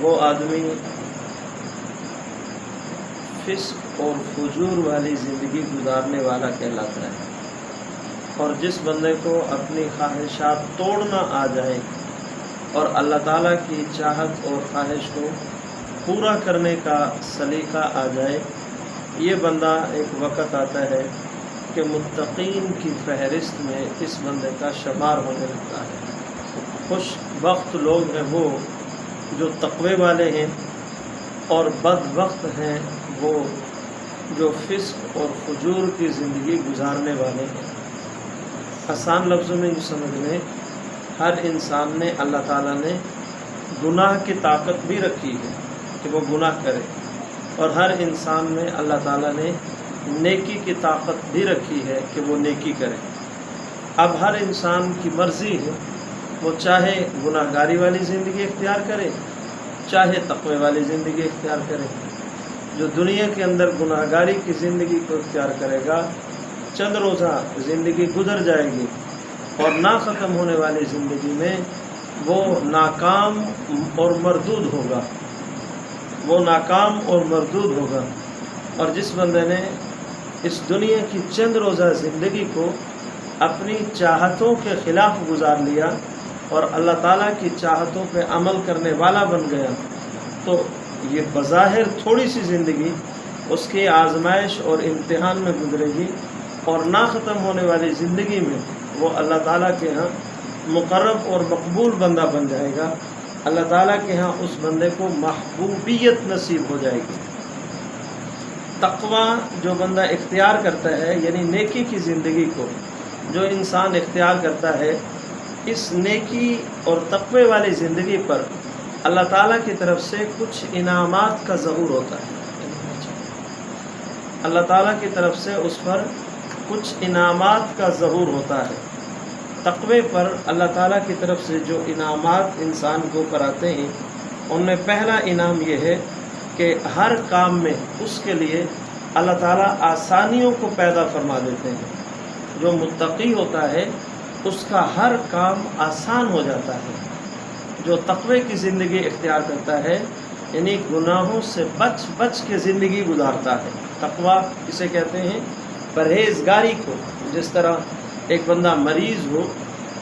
وہ آدمی فسق اور فجور والی زندگی گزارنے والا کہلاتا ہے، اور جس بندے کو اپنی خواہشات توڑنا آ جائے اور اللہ تعالیٰ کی چاہت اور خواہش کو پورا کرنے کا سلیقہ آ جائے، یہ بندہ ایک وقت آتا ہے کہ متقین کی فہرست میں اس بندے کا شمار ہونے لگتا ہے۔ خوش بخت لوگ ہیں وہ جو تقوی والے ہیں، اور بدبخت ہیں وہ جو فسق اور فجور کی زندگی گزارنے والے ہیں۔ آسان لفظوں میں یہ سمجھ لیں، ہر انسان نے اللہ تعالیٰ نے گناہ کی طاقت بھی رکھی ہے کہ وہ گناہ کرے، اور ہر انسان میں اللہ تعالیٰ نے نیکی کی طاقت بھی رکھی ہے کہ وہ نیکی کرے۔ اب ہر انسان کی مرضی ہے، وہ چاہے گناہ گاری والی زندگی اختیار کرے، چاہے تقوی والی زندگی اختیار کرے۔ جو دنیا کے اندر گناہ گاری کی زندگی کو اختیار کرے گا، چند روزہ زندگی گزر جائے گی، اور نہ ختم ہونے والی زندگی میں وہ ناکام اور مردود ہوگا، وہ ناکام اور مردود ہوگا۔ اور جس بندے نے اس دنیا کی چند روزہ زندگی کو اپنی چاہتوں کے خلاف گزار لیا اور اللہ تعالیٰ کی چاہتوں پہ عمل کرنے والا بن گیا، تو یہ بظاہر تھوڑی سی زندگی اس کی آزمائش اور امتحان میں گزرے گی، اور نہ ختم ہونے والی زندگی میں وہ اللہ تعالیٰ کے ہاں مقرب اور مقبول بندہ بن جائے گا۔ اللہ تعالیٰ کے ہاں اس بندے کو محبوبیت نصیب ہو جائے گی۔ تقوی جو بندہ اختیار کرتا ہے، یعنی نیکی کی زندگی کو جو انسان اختیار کرتا ہے، اس نیکی اور تقوی والی زندگی پر اللہ تعالیٰ کی طرف سے کچھ انعامات کا ظہور ہوتا ہے۔ اللہ تعالیٰ کی طرف سے اس پر کچھ انعامات کا ظہور ہوتا ہے۔ تقوی پر اللہ تعالیٰ کی طرف سے جو انعامات انسان کو کراتے ہیں، ان میں پہلا انعام یہ ہے کہ ہر کام میں اس کے لیے اللہ تعالیٰ آسانیوں کو پیدا فرما دیتے ہیں۔ جو متقی ہوتا ہے اس کا ہر کام آسان ہو جاتا ہے۔ جو تقوی کی زندگی اختیار کرتا ہے، یعنی گناہوں سے بچ بچ کے زندگی گزارتا ہے۔ تقوی اسے کہتے ہیں پرہیزگاری کو۔ جس طرح ایک بندہ مریض ہو،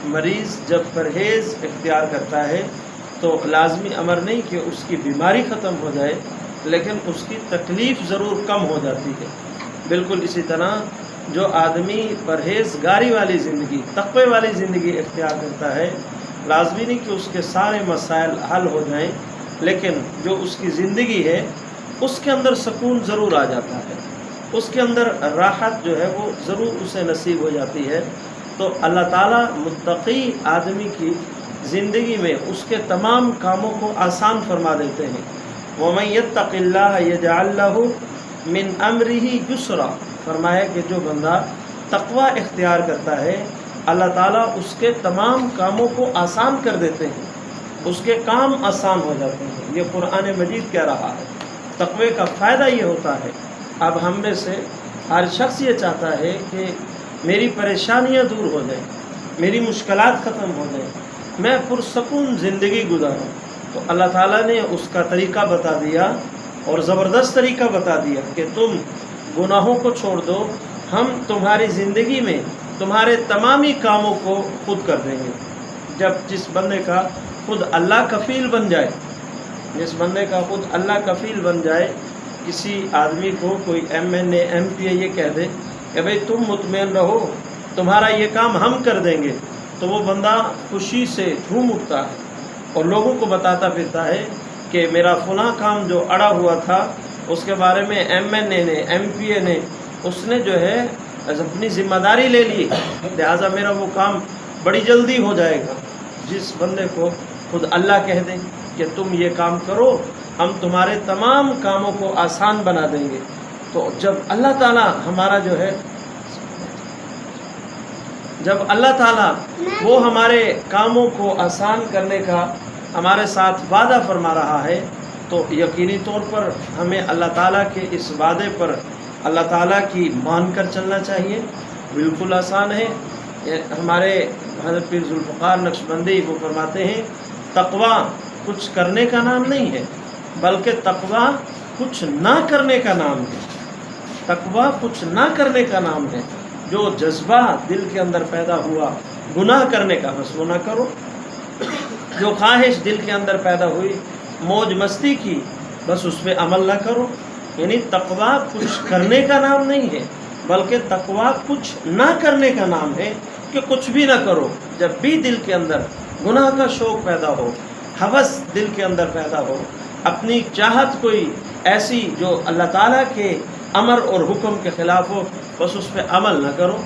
مریض جب پرہیز اختیار کرتا ہے تو لازمی امر نہیں کہ اس کی بیماری ختم ہو جائے، لیکن اس کی تکلیف ضرور کم ہو جاتی ہے۔ بالکل اسی طرح جو آدمی پرہیزگاری والی زندگی، تقوی والی زندگی اختیار کرتا ہے، لازمی نہیں کہ اس کے سارے مسائل حل ہو جائیں، لیکن جو اس کی زندگی ہے اس کے اندر سکون ضرور آ جاتا ہے، اس کے اندر راحت جو ہے وہ ضرور اسے نصیب ہو جاتی ہے۔ تو اللہ تعالیٰ متقی آدمی کی زندگی میں اس کے تمام کاموں کو آسان فرما دیتے ہیں۔ وَمَن يَتَّقِ اللَّهَ يَجْعَل لَّهُ مِنْ أَمْرِهِ يُسْرًا، فرمایا کہ جو بندہ تقوی اختیار کرتا ہے، اللہ تعالیٰ اس کے تمام کاموں کو آسان کر دیتے ہیں، اس کے کام آسان ہو جاتے ہیں۔ یہ قرآن مجید کہہ رہا ہے۔ تقوی کا فائدہ یہ ہوتا ہے، اب ہم میں سے ہر شخص یہ چاہتا ہے کہ میری پریشانیاں دور ہو جائیں، میری مشکلات ختم ہو جائیں، میں پرسکون زندگی گزاروں۔ تو اللہ تعالیٰ نے اس کا طریقہ بتا دیا، اور زبردست طریقہ بتا دیا کہ تم گناہوں کو چھوڑ دو، ہم تمہاری زندگی میں تمہارے تمامی کاموں کو خود کر دیں گے۔ جب جس بندے کا خود اللہ کفیل بن جائے، جس بندے کا خود اللہ کفیل بن جائے، کسی آدمی کو کوئی MNA MPA یہ کہہ دے کہ بھئی تم مطمئن رہو، تمہارا یہ کام ہم کر دیں گے، تو وہ بندہ خوشی سے جھوم اٹھتا ہے اور لوگوں کو بتاتا پھرتا ہے کہ میرا فلاں کام جو اڑا ہوا تھا اس کے بارے میں MNA نے MPA نے اس نے جو ہے اپنی ذمہ داری لے لی، لہٰذا میرا وہ کام بڑی جلدی ہو جائے گا۔ جس بندے کو خود اللہ کہہ دیں کہ تم یہ کام کرو، ہم تمہارے تمام کاموں کو آسان بنا دیں گے، تو جب اللہ تعالیٰ ہمارا جو ہے، جب اللہ تعالیٰ وہ ہمارے کاموں کو آسان کرنے کا ہمارے ساتھ وعدہ فرما رہا ہے، تو یقینی طور پر ہمیں اللہ تعالیٰ کے اس وعدے پر اللہ تعالیٰ کی مان کر چلنا چاہیے۔ بالکل آسان ہے۔ ہمارے حضرت پیر ذوالفقار نقشبندی وہ فرماتے ہیں تقویٰ کچھ کرنے کا نام نہیں ہے، بلکہ تقویٰ کچھ نہ کرنے کا نام ہے۔ تقویٰ کچھ نہ کرنے کا نام ہے۔ جو جذبہ دل کے اندر پیدا ہوا گناہ کرنے کا، بس وہ نہ کرو۔ جو خواہش دل کے اندر پیدا ہوئی موج مستی کی، بس اس پہ عمل نہ کرو۔ یعنی تقویٰ کچھ کرنے کا نام نہیں ہے، بلکہ تقویٰ کچھ نہ کرنے کا نام ہے کہ کچھ بھی نہ کرو۔ جب بھی دل کے اندر گناہ کا شوق پیدا ہو، ہوس دل کے اندر پیدا ہو، اپنی چاہت کوئی ایسی جو اللہ تعالیٰ کے امر اور حکم کے خلاف ہو، بس اس پہ عمل نہ کرو،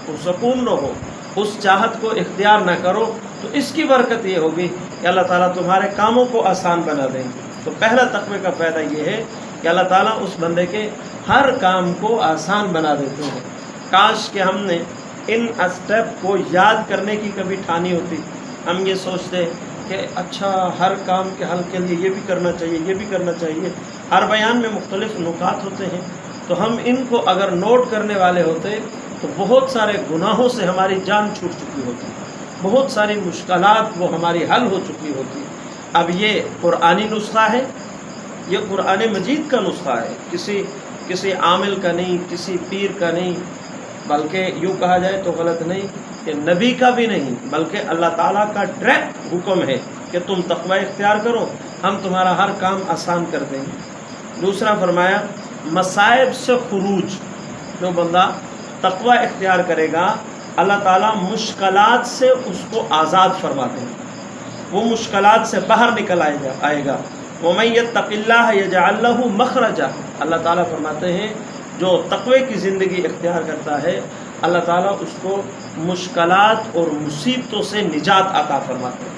پرسکون نہ ہو، اس چاہت کو اختیار نہ کرو، تو اس کی برکت یہ ہوگی کہ اللہ تعالیٰ تمہارے کاموں کو آسان بنا دیں گے۔ تو پہلا تقوی کا فائدہ یہ ہے کہ اللہ تعالیٰ اس بندے کے ہر کام کو آسان بنا دیتے ہیں۔ کاش کہ ہم نے ان اسٹیپ کو یاد کرنے کی کبھی ٹھانی ہوتی۔ ہم یہ سوچتے کہ اچھا ہر کام کے حل کے لیے یہ بھی کرنا چاہیے، یہ بھی کرنا چاہیے۔ ہر بیان میں مختلف نکات ہوتے ہیں، تو ہم ان کو اگر نوٹ کرنے والے ہوتے تو بہت سارے گناہوں سے ہماری جان چھوٹ چکی ہوتی، بہت ساری مشکلات وہ ہماری حل ہو چکی ہوتی۔ اب یہ قرآنی نسخہ ہے، یہ قرآن مجید کا نسخہ ہے، کسی عامل کا نہیں، کسی پیر کا نہیں، بلکہ یوں کہا جائے تو غلط نہیں کہ نبی کا بھی نہیں، بلکہ اللہ تعالیٰ کا ڈائریکٹ حکم ہے کہ تم تقوی اختیار کرو، ہم تمہارا ہر کام آسان کر دیں گے۔ دوسرا فرمایا مصائب سے خروج، جو بندہ تقوی اختیار کرے گا اللہ تعالیٰ مشکلات سے اس کو آزاد فرما دیں گے، وہ مشکلات سے باہر نکل آئے گا۔ وَمَن يَتَّقِ اللَّهَ يَجْعَل لَّهُ مَخْرَجًا، اللہ تعالیٰ فرماتے ہیں جو تقوی کی زندگی اختیار کرتا ہے اللہ تعالیٰ اس کو مشکلات اور مصیبتوں سے نجات عطا فرماتے ہیں۔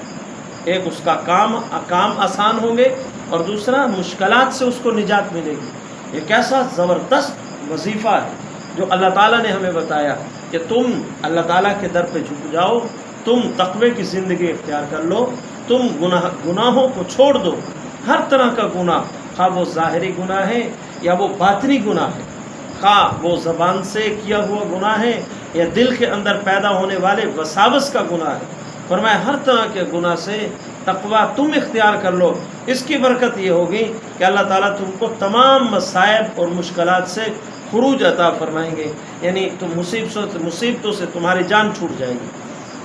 ایک اس کا کام آسان ہوں گے، اور دوسرا مشکلات سے اس کو نجات ملے گی۔ یہ کیسا زبردست وظیفہ ہے جو اللہ تعالیٰ نے ہمیں بتایا کہ تم اللہ تعالیٰ کے در پہ جھک جاؤ، تم تقوی کی زندگی اختیار کر لو، تم گناہوں کو چھوڑ دو، ہر طرح کا گناہ، خواہ وہ ظاہری گناہ ہے یا وہ باطنی گناہ ہے، خواہ وہ زبان سے کیا ہوا گناہ ہے یا دل کے اندر پیدا ہونے والے وساوس کا گناہ ہے۔ فرمایا ہر طرح کے گناہ سے تقوی تم اختیار کر لو، اس کی برکت یہ ہوگی کہ اللہ تعالیٰ تم کو تمام مصائب اور مشکلات سے خروج عطا فرمائیں گے، یعنی تم مصیبتوں سے تمہاری جان چھوٹ جائے گی۔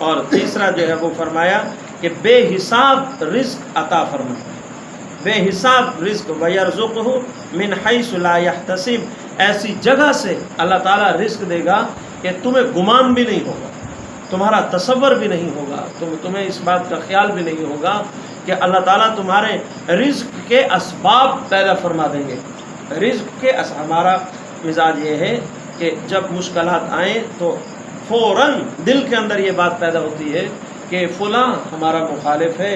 اور تیسرا جو ہے وہ فرمایا کہ بے حساب رزق عطا فرمائے، بے حساب رزق، وَيَرْزُقْهُ مِنْ حَيْثُ لَا يَحْتَسِبُ، ایسی جگہ سے اللہ تعالیٰ رزق دے گا کہ تمہیں گمان بھی نہیں ہوگا، تمہارا تصور بھی نہیں ہوگا، تمہیں اس بات کا خیال بھی نہیں ہوگا کہ اللہ تعالیٰ تمہارے رزق کے اسباب پیدا فرما دیں گے۔ رزق کے ہمارا مزاج یہ ہے کہ جب مشکلات آئیں تو فوراً دل کے اندر یہ بات پیدا ہوتی ہے کہ فلاں ہمارا مخالف ہے،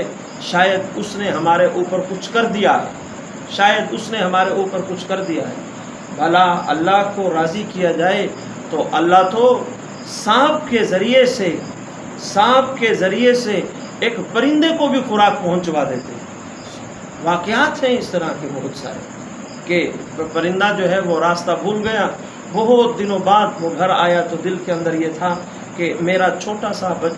شاید اس نے ہمارے اوپر کچھ کر دیا ہے، شاید اس نے ہمارے اوپر کچھ کر دیا ہے۔ بھلا اللہ کو راضی کیا جائے تو اللہ تو سانپ کے ذریعے سے ایک پرندے کو بھی خوراک پہنچوا دیتے ہیں۔ واقعات ہیں اس طرح کے بہت سارے کہ پرندہ جو ہے وہ راستہ بھول گیا، بہت دنوں بعد وہ گھر آیا تو دل کے اندر یہ تھا کہ میرا چھوٹے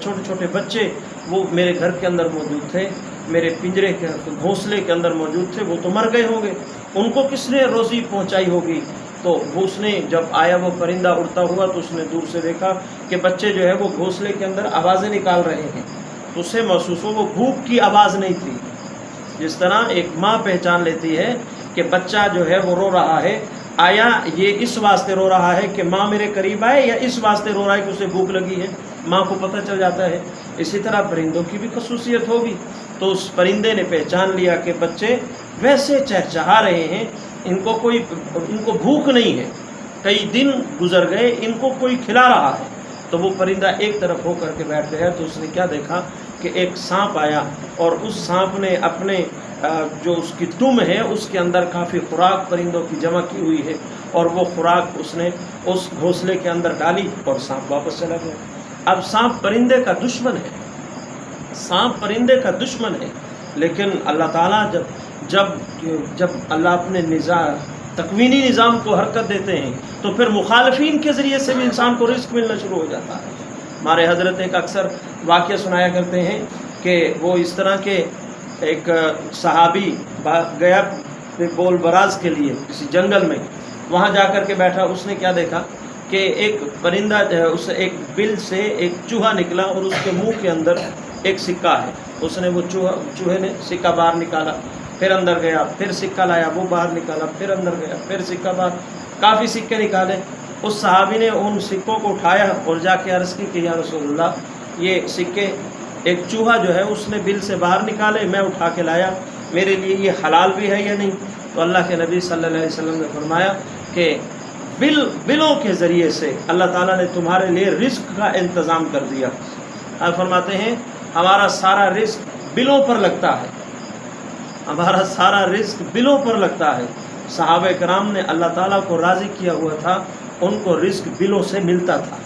چھوٹے بچے وہ میرے گھر کے اندر موجود تھے، میرے پنجرے کے گھونسلے کے اندر موجود تھے، وہ تو مر گئے ہوں گے، ان کو کس نے روزی پہنچائی ہوگی؟ تو وہ اس نے جب آیا وہ پرندہ اڑتا ہوا تو اس نے دور سے دیکھا کہ بچے جو ہے وہ گھونسلے کے اندر آوازیں نکال رہے ہیں، تو اسے محسوس ہو وہ بھوک کی آواز نہیں تھی۔ جس طرح ایک ماں پہچان لیتی ہے کہ بچہ جو ہے وہ رو رہا ہے، آیا یہ اس واسطے رو رہا ہے کہ ماں میرے قریب آئے یا اس واسطے رو رہا ہے کہ اسے بھوک لگی ہے، ماں کو پتہ چل جاتا ہے۔ اسی طرح پرندوں کی بھی خصوصیت ہوگی، تو اس پرندے نے پہچان لیا کہ بچے ویسے چہچہا رہے ہیں، ان کو بھوک نہیں ہے، کئی دن گزر گئے، ان کو کوئی کھلا رہا ہے۔ تو وہ پرندہ ایک طرف ہو کر کے بیٹھ گیا، تو اس نے کیا دیکھا کہ ایک سانپ آیا، اور اس سانپ نے اپنے جو اس کی دم ہے اس کے اندر کافی خوراک پرندوں کی جمع کی ہوئی ہے، اور وہ خوراک اس نے اس گھونسلے کے اندر ڈالی اور سانپ واپس چلا گیا۔ اب سانپ پرندے کا دشمن ہے، سانپ پرندے کا دشمن ہے، لیکن اللہ تعالیٰ جب اللہ اپنے تکوینی نظام کو حرکت دیتے ہیں تو پھر مخالفین کے ذریعے سے بھی انسان کو رزق ملنا شروع ہو جاتا ہے۔ ہمارے حضرت ایک اکثر واقعہ سنایا کرتے ہیں کہ وہ اس طرح کے ایک صحابی گیا بول براز کے لیے کسی جنگل میں، وہاں جا کر کے بیٹھا، اس نے کیا دیکھا کہ ایک پرندہ اس ایک بل سے ایک چوہا نکلا اور اس کے منہ کے اندر ایک سکہ ہے. اس نے وہ چوہے نے سکہ باہر نکالا، پھر اندر گیا، پھر سکہ لایا، وہ باہر نکالا، پھر اندر گیا، پھر سکہ باہر، کافی سکے نکالے. اس صحابی نے ان سکوں کو اٹھایا اور جا کے عرض کی کہ یا رسول اللہ، یہ سکے ایک چوہا جو ہے اس نے بل سے باہر نکالے، میں اٹھا کے لایا، میرے لیے یہ حلال بھی ہے یا نہیں؟ تو اللہ کے نبی صلی اللہ علیہ وسلم نے فرمایا کہ بلوں کے ذریعے سے اللہ تعالیٰ نے تمہارے لیے رزق کا انتظام کر دیا. آپ فرماتے ہیں ہمارا سارا رزق بلوں پر لگتا ہے، ہمارا سارا رزق بلوں پر لگتا ہے. صحابہ کرام نے اللہ تعالیٰ کو راضی کیا ہوا تھا، ان کو رزق بلوں سے ملتا تھا.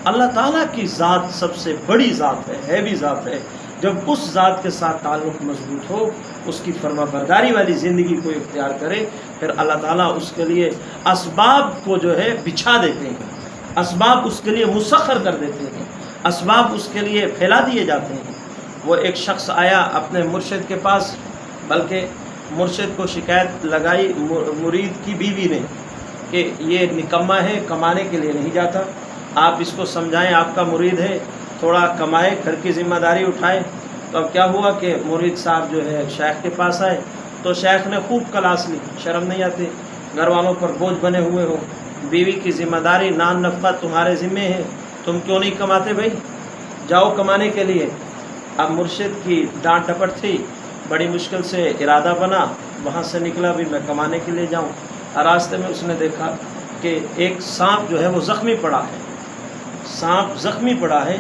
اللہ تعالیٰ کی ذات سب سے بڑی ذات ہے بھی ذات ہے. جب اس ذات کے ساتھ تعلق مضبوط ہو، اس کی فرما برداری والی زندگی کو اختیار کرے، پھر اللہ تعالیٰ اس کے لیے اسباب کو جو ہے بچھا دیتے ہیں، اسباب اس کے لیے مسخر کر دیتے ہیں، اسباب اس کے لیے پھیلا دیے جاتے ہیں. وہ ایک شخص آیا اپنے مرشد کے پاس، بلکہ مرشد کو شکایت لگائی مرید کی بیوی نے کہ یہ نکما ہے، کمانے کے لیے نہیں جاتا، آپ اس کو سمجھائیں، آپ کا مرید ہے، تھوڑا کمائے، گھر کی ذمہ داری اٹھائے. تو اب کیا ہوا کہ مرید صاحب جو ہے شیخ کے پاس آئے، تو شیخ نے خوب کلاس لی. شرم نہیں آتی؟ گھر والوں پر بوجھ بنے ہوئے ہو، بیوی کی ذمہ داری، نان نفقہ تمہارے ذمے ہے، تم کیوں نہیں کماتے بھائی؟ جاؤ کمانے کے لیے. اب مرشد کی ڈانٹ ڈپٹ تھی، بڑی مشکل سے ارادہ بنا، وہاں سے نکلا بھی میں کمانے کے لیے جاؤں. راستے میں اس نے دیکھا کہ ایک سانپ جو ہے وہ زخمی پڑا ہے، سانپ زخمی پڑا ہے،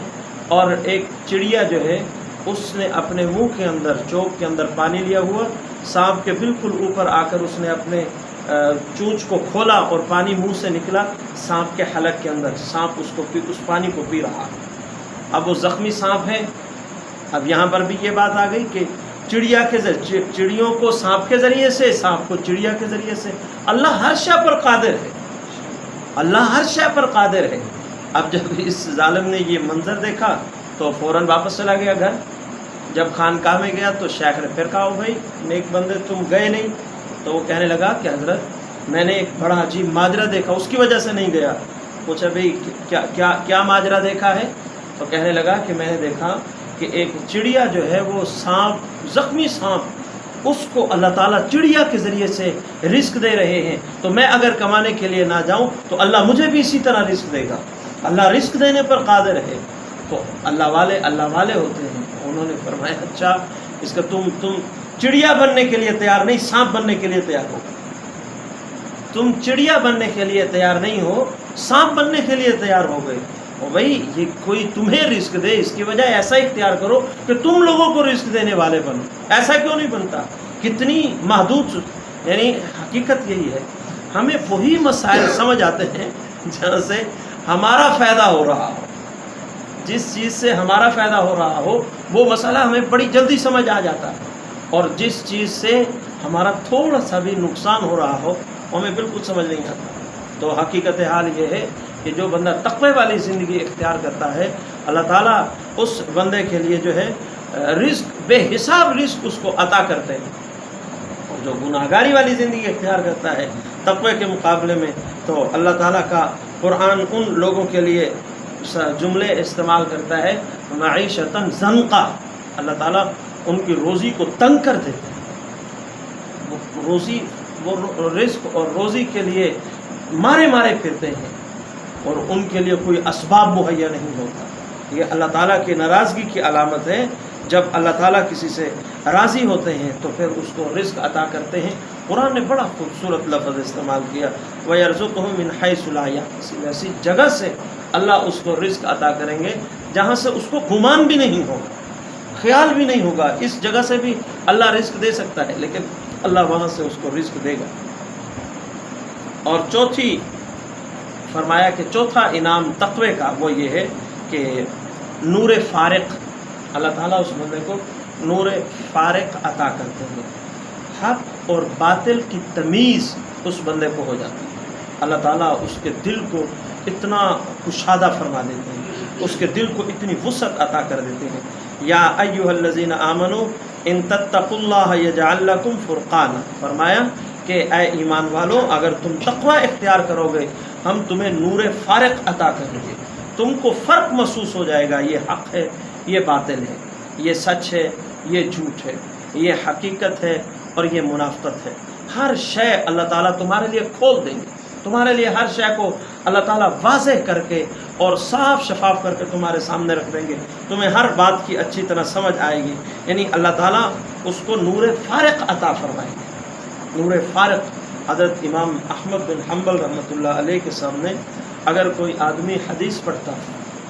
اور ایک چڑیا جو ہے اس نے اپنے منہ کے اندر، چوک کے اندر پانی لیا ہوا، سانپ کے بالکل اوپر آ کر اس نے اپنے چونچ کو کھولا اور پانی منہ سے نکلا سانپ کے حلق کے اندر. سانپ اس پانی کو پی رہا. اب وہ زخمی سانپ ہے. اب یہاں پر بھی یہ بات آ گئی کہ چڑیوں کو سانپ کے ذریعے سے، سانپ کو چڑیا کے ذریعے سے. اللہ ہر شے پر قادر ہے، اللہ ہر شے پر قادر ہے. اب جب اس ظالم نے یہ منظر دیکھا تو فوراً واپس چلا گیا گھر. جب خانقاہ میں گیا تو شیخ نے پھر کہا بھائی نیک بندے تم گئے نہیں؟ تو وہ کہنے لگا کہ حضرت میں نے ایک بڑا عجیب ماجرا دیکھا، اس کی وجہ سے نہیں گیا. پوچھا بھائی کیا ماجرا دیکھا ہے؟ تو کہنے لگا کہ میں نے دیکھا کہ ایک چڑیا جو ہے وہ سانپ، زخمی سانپ، اس کو اللہ تعالیٰ چڑیا کے ذریعے سے رزق دے رہے ہیں، تو میں اگر کمانے کے لیے نہ جاؤں تو اللہ مجھے بھی اسی طرح رزق دے گا. اللہ رزق دینے پر قادر ہے. تو اللہ والے ہوتے ہیں. انہوں نے فرمایا اچھا اس کا تم چڑیا بننے کے لیے تیار نہیں، سانپ بننے کے لیے تیار ہو. تم چڑیا بننے کے لیے تیار نہیں ہو، سانپ بننے کے لیے تیار ہو گئے. اور بھائی یہ کوئی تمہیں رزق دے، اس کی وجہ ایسا اختیار کرو کہ تم لوگوں کو رزق دینے والے بنو. ایسا کیوں نہیں بنتا؟ کتنی محدود، یعنی حقیقت یہی ہے، ہمیں وہی مسائل سمجھ آتے ہیں جہاں سے ہمارا فائدہ ہو رہا ہو. جس چیز سے ہمارا فائدہ ہو رہا ہو وہ مسئلہ ہمیں بڑی جلدی سمجھ آ جاتا ہے، اور جس چیز سے ہمارا تھوڑا سا بھی نقصان ہو رہا ہو وہ ہمیں بالکل سمجھ نہیں آتا. تو حقیقت حال یہ ہے کہ جو بندہ تقوی والی زندگی اختیار کرتا ہے، اللہ تعالیٰ اس بندے کے لیے جو ہے رزق، بے حساب رزق اس کو عطا کرتے ہیں. اور جو گناہگاری والی زندگی اختیار کرتا ہے تقوی کے مقابلے میں، تو اللہ تعالیٰ کا قرآن ان لوگوں کے لیے جملے استعمال کرتا ہے معیشتاً ضنقا. اللہ تعالیٰ ان کی روزی کو تنگ کر دیتے ہیں. وہ رزق اور روزی کے لیے مارے پھرتے ہیں، اور ان کے لیے کوئی اسباب مہیا نہیں ہوتا. یہ اللہ تعالیٰ کی ناراضگی کی علامت ہے. جب اللہ تعالیٰ کسی سے راضی ہوتے ہیں تو پھر اس کو رزق عطا کرتے ہیں. قرآن نے بڑا خوبصورت لفظ استعمال کیا، وَيَرْزُقْهُ مِنْ حَيْثُ لَا يَحْتَسِبُ. ایسی جگہ سے اللہ اس کو رزق عطا کریں گے جہاں سے اس کو گمان بھی نہیں ہوگا، خیال بھی نہیں ہوگا. اس جگہ سے بھی اللہ رزق دے سکتا ہے، لیکن اللہ وہاں سے اس کو رزق دے گا. اور چوتھی فرمایا کہ چوتھا انعام تقوی کا وہ یہ ہے کہ نور فارق، اللہ تعالیٰ اس بندے کو نور فارق عطا کرتے ہیں. حق اور باطل کی تمیز اس بندے کو ہو جاتی ہے. اللہ تعالیٰ اس کے دل کو اتنا کشادہ فرما دیتے ہیں، اس کے دل کو اتنی وسعت عطا کر دیتے ہیں. یا ایھا الذین آمنوا ان تتقوا یجعل لکم فرقانا، فرمایا کہ اے ایمان والو اگر تم تقوی اختیار کرو گے ہم تمہیں نور فارق عطا کریں گے، تم کو فرق محسوس ہو جائے گا، یہ حق ہے یہ باطل ہے، یہ سچ ہے یہ جھوٹ ہے، یہ حقیقت ہے اور یہ منافقت ہے۔ ہر شے اللہ تعالیٰ تمہارے لیے کھول دیں گے، تمہارے لیے ہر شے کو اللہ تعالیٰ واضح کر کے اور صاف شفاف کر کے تمہارے سامنے رکھ دیں گے، تمہیں ہر بات کی اچھی طرح سمجھ آئے گی۔ یعنی اللہ تعالیٰ اس کو نور فارق عطا فرمائیں گے۔ نور فارق، حضرت امام احمد بن حنبل رحمۃ اللہ علیہ کے سامنے اگر کوئی آدمی حدیث پڑھتا،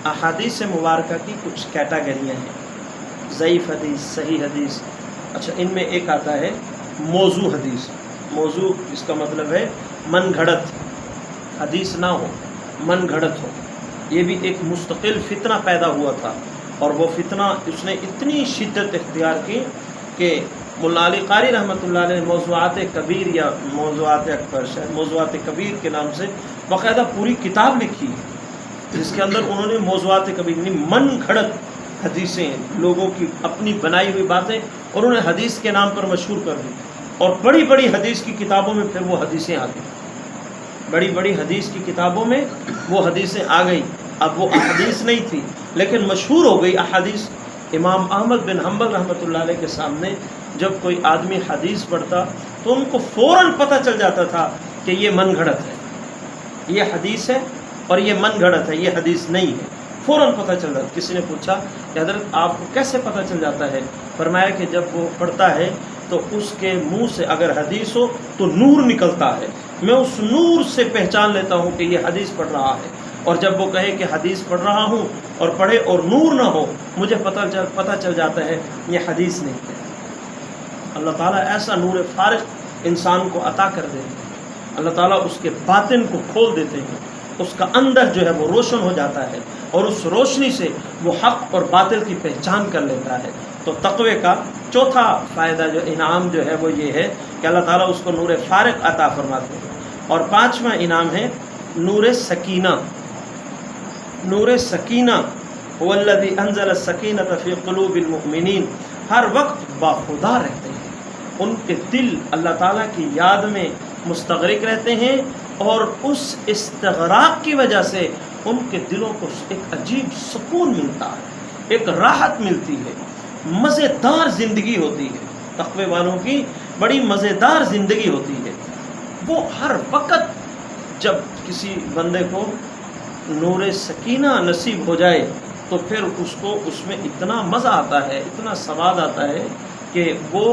احادیث مبارکہ کی کچھ کیٹاگریاں ہیں، ضعیف حدیث، صحیح حدیث، اچھا ان میں ایک آتا ہے موضوع حدیث۔ موضوع اس کا مطلب ہے من گھڑت حدیث نہ ہو، من گھڑت ہو۔ یہ بھی ایک مستقل فتنہ پیدا ہوا تھا، اور وہ فتنہ اس نے اتنی شدت اختیار کی کہ مولانا علی قاری رحمۃ اللہ علیہ نے موضوعات کبیر یا موضوعات اکبر، شاید موضوعات کبیر کے نام سے باقاعدہ پوری کتاب لکھی ہے، جس کے اندر انہوں نے موضوعات کبیر یعنی من گھڑت حدیثیں، لوگوں کی اپنی بنائی ہوئی باتیں انہوں نے حدیث کے نام پر مشہور کر دی، اور بڑی بڑی حدیث کی کتابوں میں پھر وہ حدیثیں آ گئیں، بڑی بڑی حدیث کی کتابوں میں وہ حدیثیں آ گئی۔ اب وہ احادیث نہیں تھی لیکن مشہور ہو گئی احادیث۔ امام احمد بن حنبل رحمۃ اللہ علیہ کے سامنے جب کوئی آدمی حدیث پڑھتا تو ان کو فوراً پتہ چل جاتا تھا کہ یہ من گھڑت ہے، یہ حدیث ہے اور یہ من گھڑت ہے، یہ حدیث نہیں ہے، فوراً پتہ چل جاتا۔ کسی نے پوچھا کہ حضرت آپ کو کیسے پتہ چل جاتا ہے؟ فرمایا کہ جب وہ پڑھتا ہے تو اس کے منہ سے اگر حدیث ہو تو نور نکلتا ہے، میں اس نور سے پہچان لیتا ہوں کہ یہ حدیث پڑھ رہا ہے، اور جب وہ کہے کہ حدیث پڑھ رہا ہوں اور پڑھے اور نور نہ ہو مجھے پتہ چل جاتا ہے یہ حدیث نہیں ہے۔ اللہ تعالیٰ ایسا نور فارق انسان کو عطا کر دیتے ہیں، اللہ تعالیٰ اس کے باطن کو کھول دیتے ہیں، اس کا اندر جو ہے وہ روشن ہو جاتا ہے، اور اس روشنی سے وہ حق اور باطل کی پہچان کر لیتا ہے۔ تو تقوی کا چوتھا فائدہ جو انعام جو ہے وہ یہ ہے کہ اللہ تعالیٰ اس کو نور فارق عطا فرماتے ہیں۔ اور پانچواں انعام ہے نور سکینہ۔ نور سکینہ هو الذی انزل السکینۃ فی قلوب المؤمنین، ہر وقت باخدا رہتے ہیں، ان کے دل اللہ تعالیٰ کی یاد میں مستغرق رہتے ہیں، اور اس استغراق کی وجہ سے ان کے دلوں کو ایک عجیب سکون ملتا ہے، ایک راحت ملتی ہے، مزیدار زندگی ہوتی ہے۔ تقوی والوں کی بڑی مزیدار زندگی ہوتی ہے۔ وہ ہر وقت جب کسی بندے کو نور سکینہ نصیب ہو جائے تو پھر اس کو اس میں اتنا مزہ آتا ہے، اتنا سواد آتا ہے کہ وہ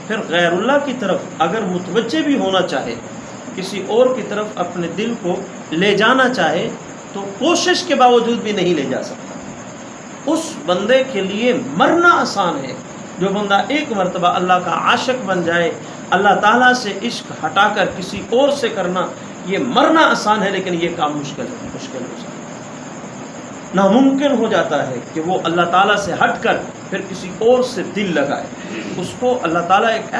پھر غیر اللہ کی طرف اگر متوجہ بھی ہونا چاہے، کسی اور کی طرف اپنے دل کو لے جانا چاہے تو کوشش کے باوجود بھی نہیں لے جا سکتا۔ اس بندے کے لیے مرنا آسان ہے۔ جو بندہ ایک مرتبہ اللہ کا عاشق بن جائے، اللہ تعالیٰ سے عشق ہٹا کر کسی اور سے کرنا، یہ مرنا آسان ہے لیکن یہ کام مشکل ہو جاتا ہے، ناممکن ہو جاتا ہے کہ وہ اللہ تعالیٰ سے ہٹ کر پھر کسی اور سے دل لگائے۔ اس کو اللہ تعالیٰ ایک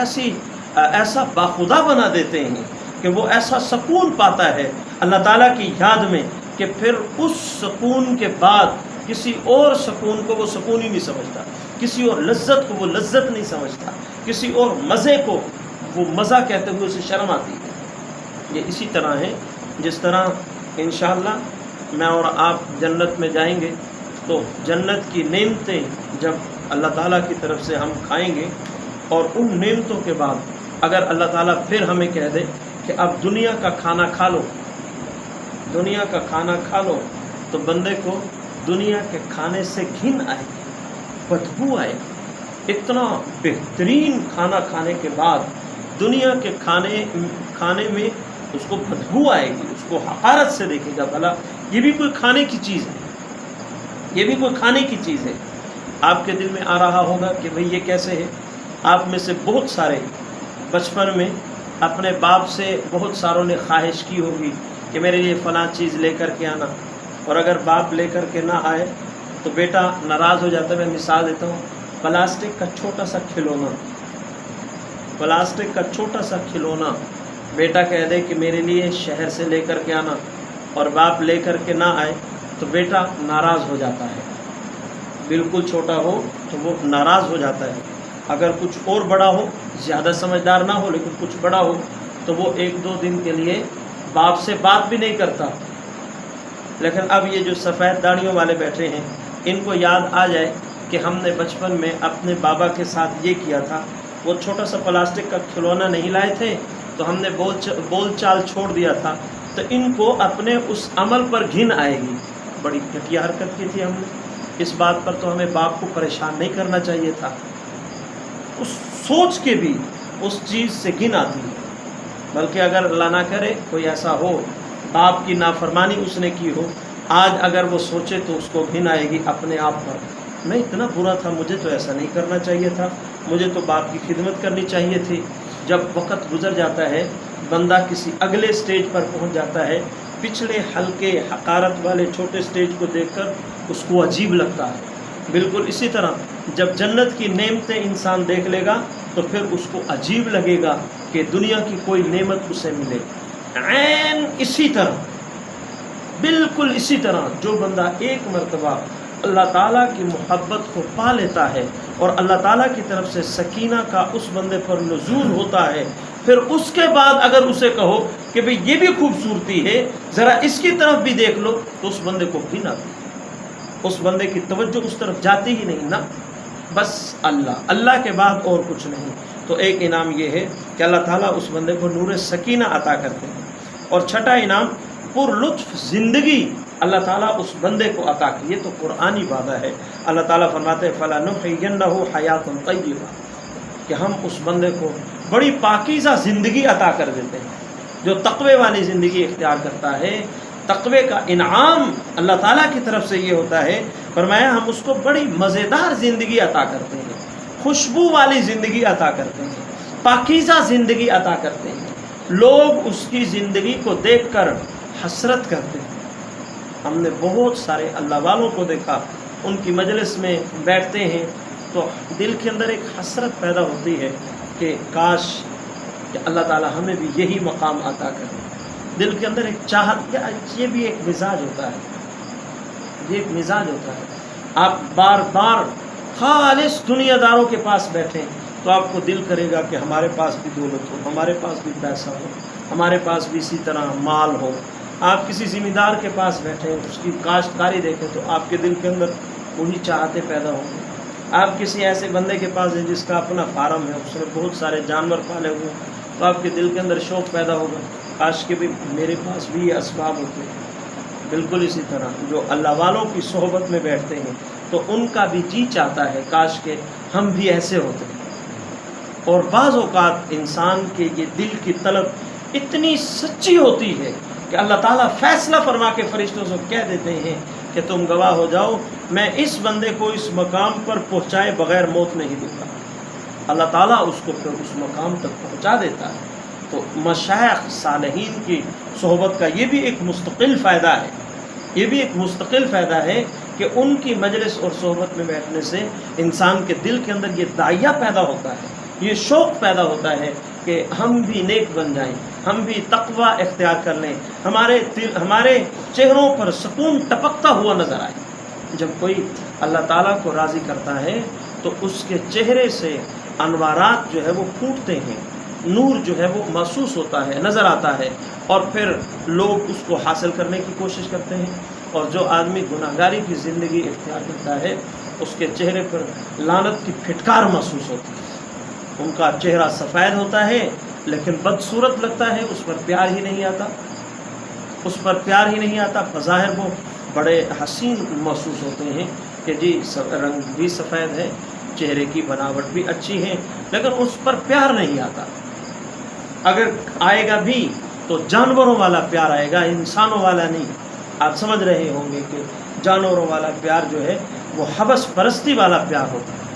ایسا باخدا بنا دیتے ہیں کہ وہ ایسا سکون پاتا ہے اللہ تعالیٰ کی یاد میں کہ پھر اس سکون کے بعد کسی اور سکون کو وہ سکون ہی نہیں سمجھتا، کسی اور لذت کو وہ لذت نہیں سمجھتا، کسی اور مزے کو وہ مزہ کہتے ہوئے اسے شرم آتی ہے۔ یہ اسی طرح ہے جس طرح انشاءاللہ میں اور آپ جنت میں جائیں گے تو جنت کی نعمتیں جب اللہ تعالیٰ کی طرف سے ہم کھائیں گے، اور ان نعمتوں کے بعد اگر اللہ تعالیٰ پھر ہمیں کہہ دے کہ اب دنیا کا کھانا کھا لو، دنیا کا کھانا کھا لو، تو بندے کو دنیا کے کھانے سے گھن آئے گی، بدبو آئے گی۔ اتنا بہترین کھانا کھانے کے بعد دنیا کے کھانے میں اس کو بدبو آئے گی، اس کو حقارت سے دیکھے گا، بھلا یہ بھی کوئی کھانے کی چیز ہے، یہ بھی کوئی کھانے کی چیز ہے۔ آپ کے دل میں آ رہا ہوگا کہ بھئی یہ کیسے ہے؟ آپ میں سے بہت سارے بچپن میں اپنے باپ سے بہت ساروں نے خواہش کی ہوگی کہ میرے لیے فلاں چیز لے کر کے آنا، اور اگر باپ لے کر کے نہ آئے تو بیٹا ناراض ہو جاتا ہے۔ میں مثال دیتا ہوں، پلاسٹک کا چھوٹا سا کھلونا، پلاسٹک کا چھوٹا سا کھلونا بیٹا کہہ دے کہ میرے لیے شہر سے لے کر کے آنا، اور باپ لے کر کے نہ آئے تو بیٹا ناراض ہو جاتا ہے، بالکل چھوٹا ہو تو وہ ناراض ہو جاتا ہے۔ اگر کچھ اور بڑا ہو، زیادہ سمجھدار نہ ہو لیکن کچھ بڑا ہو، تو وہ 1-2 دن کے لیے باپ سے بات بھی نہیں کرتا. لیکن اب یہ جو سفید داڑھیوں والے بیٹھے ہیں، ان کو یاد آ جائے کہ ہم نے بچپن میں اپنے بابا کے ساتھ یہ کیا تھا، وہ چھوٹا سا پلاسٹک کا کھلونا نہیں لائے تھے تو ہم نے بول چال چھوڑ دیا تھا، تو ان کو اپنے اس عمل پر گھن آئے گی. بڑی گھٹیا حرکت کی تھی ہم نے. اس بات پر تو ہمیں باپ کو پریشان نہیں کرنا چاہیے تھا. اس سوچ کے بھی اس چیز سے گھن آتی ہے. بلکہ اگر اللہ نہ کرے کوئی ایسا ہو، باپ کی نافرمانی اس نے کی ہو، آج اگر وہ سوچے تو اس کو گھن آئے گی اپنے آپ پر. میں اتنا برا تھا، مجھے تو ایسا نہیں کرنا چاہیے تھا، مجھے تو باپ کی خدمت کرنی چاہیے تھی. جب وقت گزر جاتا ہے، بندہ کسی اگلے سٹیج پر پہنچ جاتا ہے، پچھلے ہلکے حقارت والے چھوٹے سٹیج کو دیکھ کر اس کو عجیب لگتا ہے. بالکل اسی طرح جب جنت کی نعمتیں انسان دیکھ لے گا تو پھر اس کو عجیب لگے گا کہ دنیا کی کوئی نعمت اسے ملے. عین اسی طرح، بالکل اسی طرح جو بندہ ایک مرتبہ اللہ تعالیٰ کی محبت کو پا لیتا ہے اور اللہ تعالیٰ کی طرف سے سکینہ کا اس بندے پر نزول ہوتا ہے، پھر اس کے بعد اگر اسے کہو کہ بھئی یہ بھی خوبصورتی ہے، ذرا اس کی طرف بھی دیکھ لو، تو اس بندے کو گھن آتی ہے. اس بندے کی توجہ اس طرف جاتی ہی نہیں نا. بس اللہ کے بعد اور کچھ نہیں. تو ایک انعام یہ ہے کہ اللہ تعالیٰ اس بندے کو نور سکینہ عطا کرتے ہیں. اور چھٹا انعام پر لطف زندگی اللہ تعالیٰ اس بندے کو عطا کی. یہ تو قرآنی وعدہ ہے. اللہ تعالیٰ فرماتے ہیں فَلَنُحْيِيَنَّهُ حَيَاةً طَيِّبَةً، کہ ہم اس بندے کو بڑی پاکیزہ زندگی عطا کر دیتے ہیں. جو تقوی والی زندگی اختیار کرتا ہے، تقوی کا انعام اللہ تعالیٰ کی طرف سے یہ ہوتا ہے، فرمایا ہم اس کو بڑی مزیدار زندگی عطا کرتے ہیں، خوشبو والی زندگی عطا کرتے ہیں، پاکیزہ زندگی عطا کرتے ہیں. لوگ اس کی زندگی کو دیکھ کر حسرت کرتے ہیں. ہم نے بہت سارے اللہ والوں کو دیکھا، ان کی مجلس میں بیٹھتے ہیں تو دل کے اندر ایک حسرت پیدا ہوتی ہے کہ کاش کہ اللہ تعالیٰ ہمیں بھی یہی مقام عطا کرے. دل کے اندر ایک چاہت، یہ بھی ایک مزاج ہوتا ہے، یہ ایک مزاج ہوتا ہے. آپ بار بار خالص دنیا داروں کے پاس بیٹھیں تو آپ کو دل کرے گا کہ ہمارے پاس بھی دولت ہو، ہمارے پاس بھی پیسہ ہو، ہمارے پاس بھی اسی طرح مال ہو. آپ کسی ذمہ دار کے پاس بیٹھیں، اس کی کاشتکاری دیکھیں تو آپ کے دل کے اندر وہی چاہتے پیدا ہوں گے. آپ کسی ایسے بندے کے پاس ہیں جس کا اپنا فارم ہے، اس نے بہت سارے جانور پالے ہوئے ہیں، تو آپ کے دل کے اندر شوق پیدا ہوگا، کاش کہ بھی میرے پاس بھی یہ اسباب ہوتے ہیں. بالکل اسی طرح جو اللہ والوں کی صحبت میں بیٹھتے ہیں تو ان کا بھی جی چاہتا ہے کاش کہ ہم بھی ایسے ہوتے ہیں. اور بعض اوقات انسان کے یہ دل کی طلب اتنی سچی ہوتی ہے کہ اللہ تعالیٰ فیصلہ فرما کے فرشتوں سے کہہ دیتے ہیں کہ تم گواہ ہو جاؤ، میں اس بندے کو اس مقام پر پہنچائے بغیر موت نہیں دوں گا. اللہ تعالیٰ اس کو پھر اس مقام تک پہنچا دیتا ہے. تو مشائخ صالحین کی صحبت کا یہ بھی ایک مستقل فائدہ ہے، یہ بھی ایک مستقل فائدہ ہے کہ ان کی مجلس اور صحبت میں بیٹھنے سے انسان کے دل کے اندر یہ داعیہ پیدا ہوتا ہے، یہ شوق پیدا ہوتا ہے کہ ہم بھی نیک بن جائیں، ہم بھی تقوی اختیار کر لیں، ہمارے چہروں پر سکون ٹپکتا ہوا نظر آئے. جب کوئی اللہ تعالیٰ کو راضی کرتا ہے تو اس کے چہرے سے انوارات جو ہے وہ پھوٹتے ہیں، نور جو ہے وہ محسوس ہوتا ہے، نظر آتا ہے، اور پھر لوگ اس کو حاصل کرنے کی کوشش کرتے ہیں. اور جو آدمی گناہگاری کی زندگی اختیار کرتا ہے اس کے چہرے پر لعنت کی پھٹکار محسوس ہوتی ہے. ان کا چہرہ سفید ہوتا ہے لیکن بدصورت لگتا ہے، اس پر پیار ہی نہیں آتا، اس پر پیار ہی نہیں آتا. بظاہر وہ بڑے حسین محسوس ہوتے ہیں کہ جی رنگ بھی سفید ہے، چہرے کی بناوٹ بھی اچھی ہے، لیکن اس پر پیار نہیں آتا. اگر آئے گا بھی تو جانوروں والا پیار آئے گا، انسانوں والا نہیں. آپ سمجھ رہے ہوں گے کہ جانوروں والا پیار جو ہے وہ حوث پرستی والا پیار ہوتا ہے،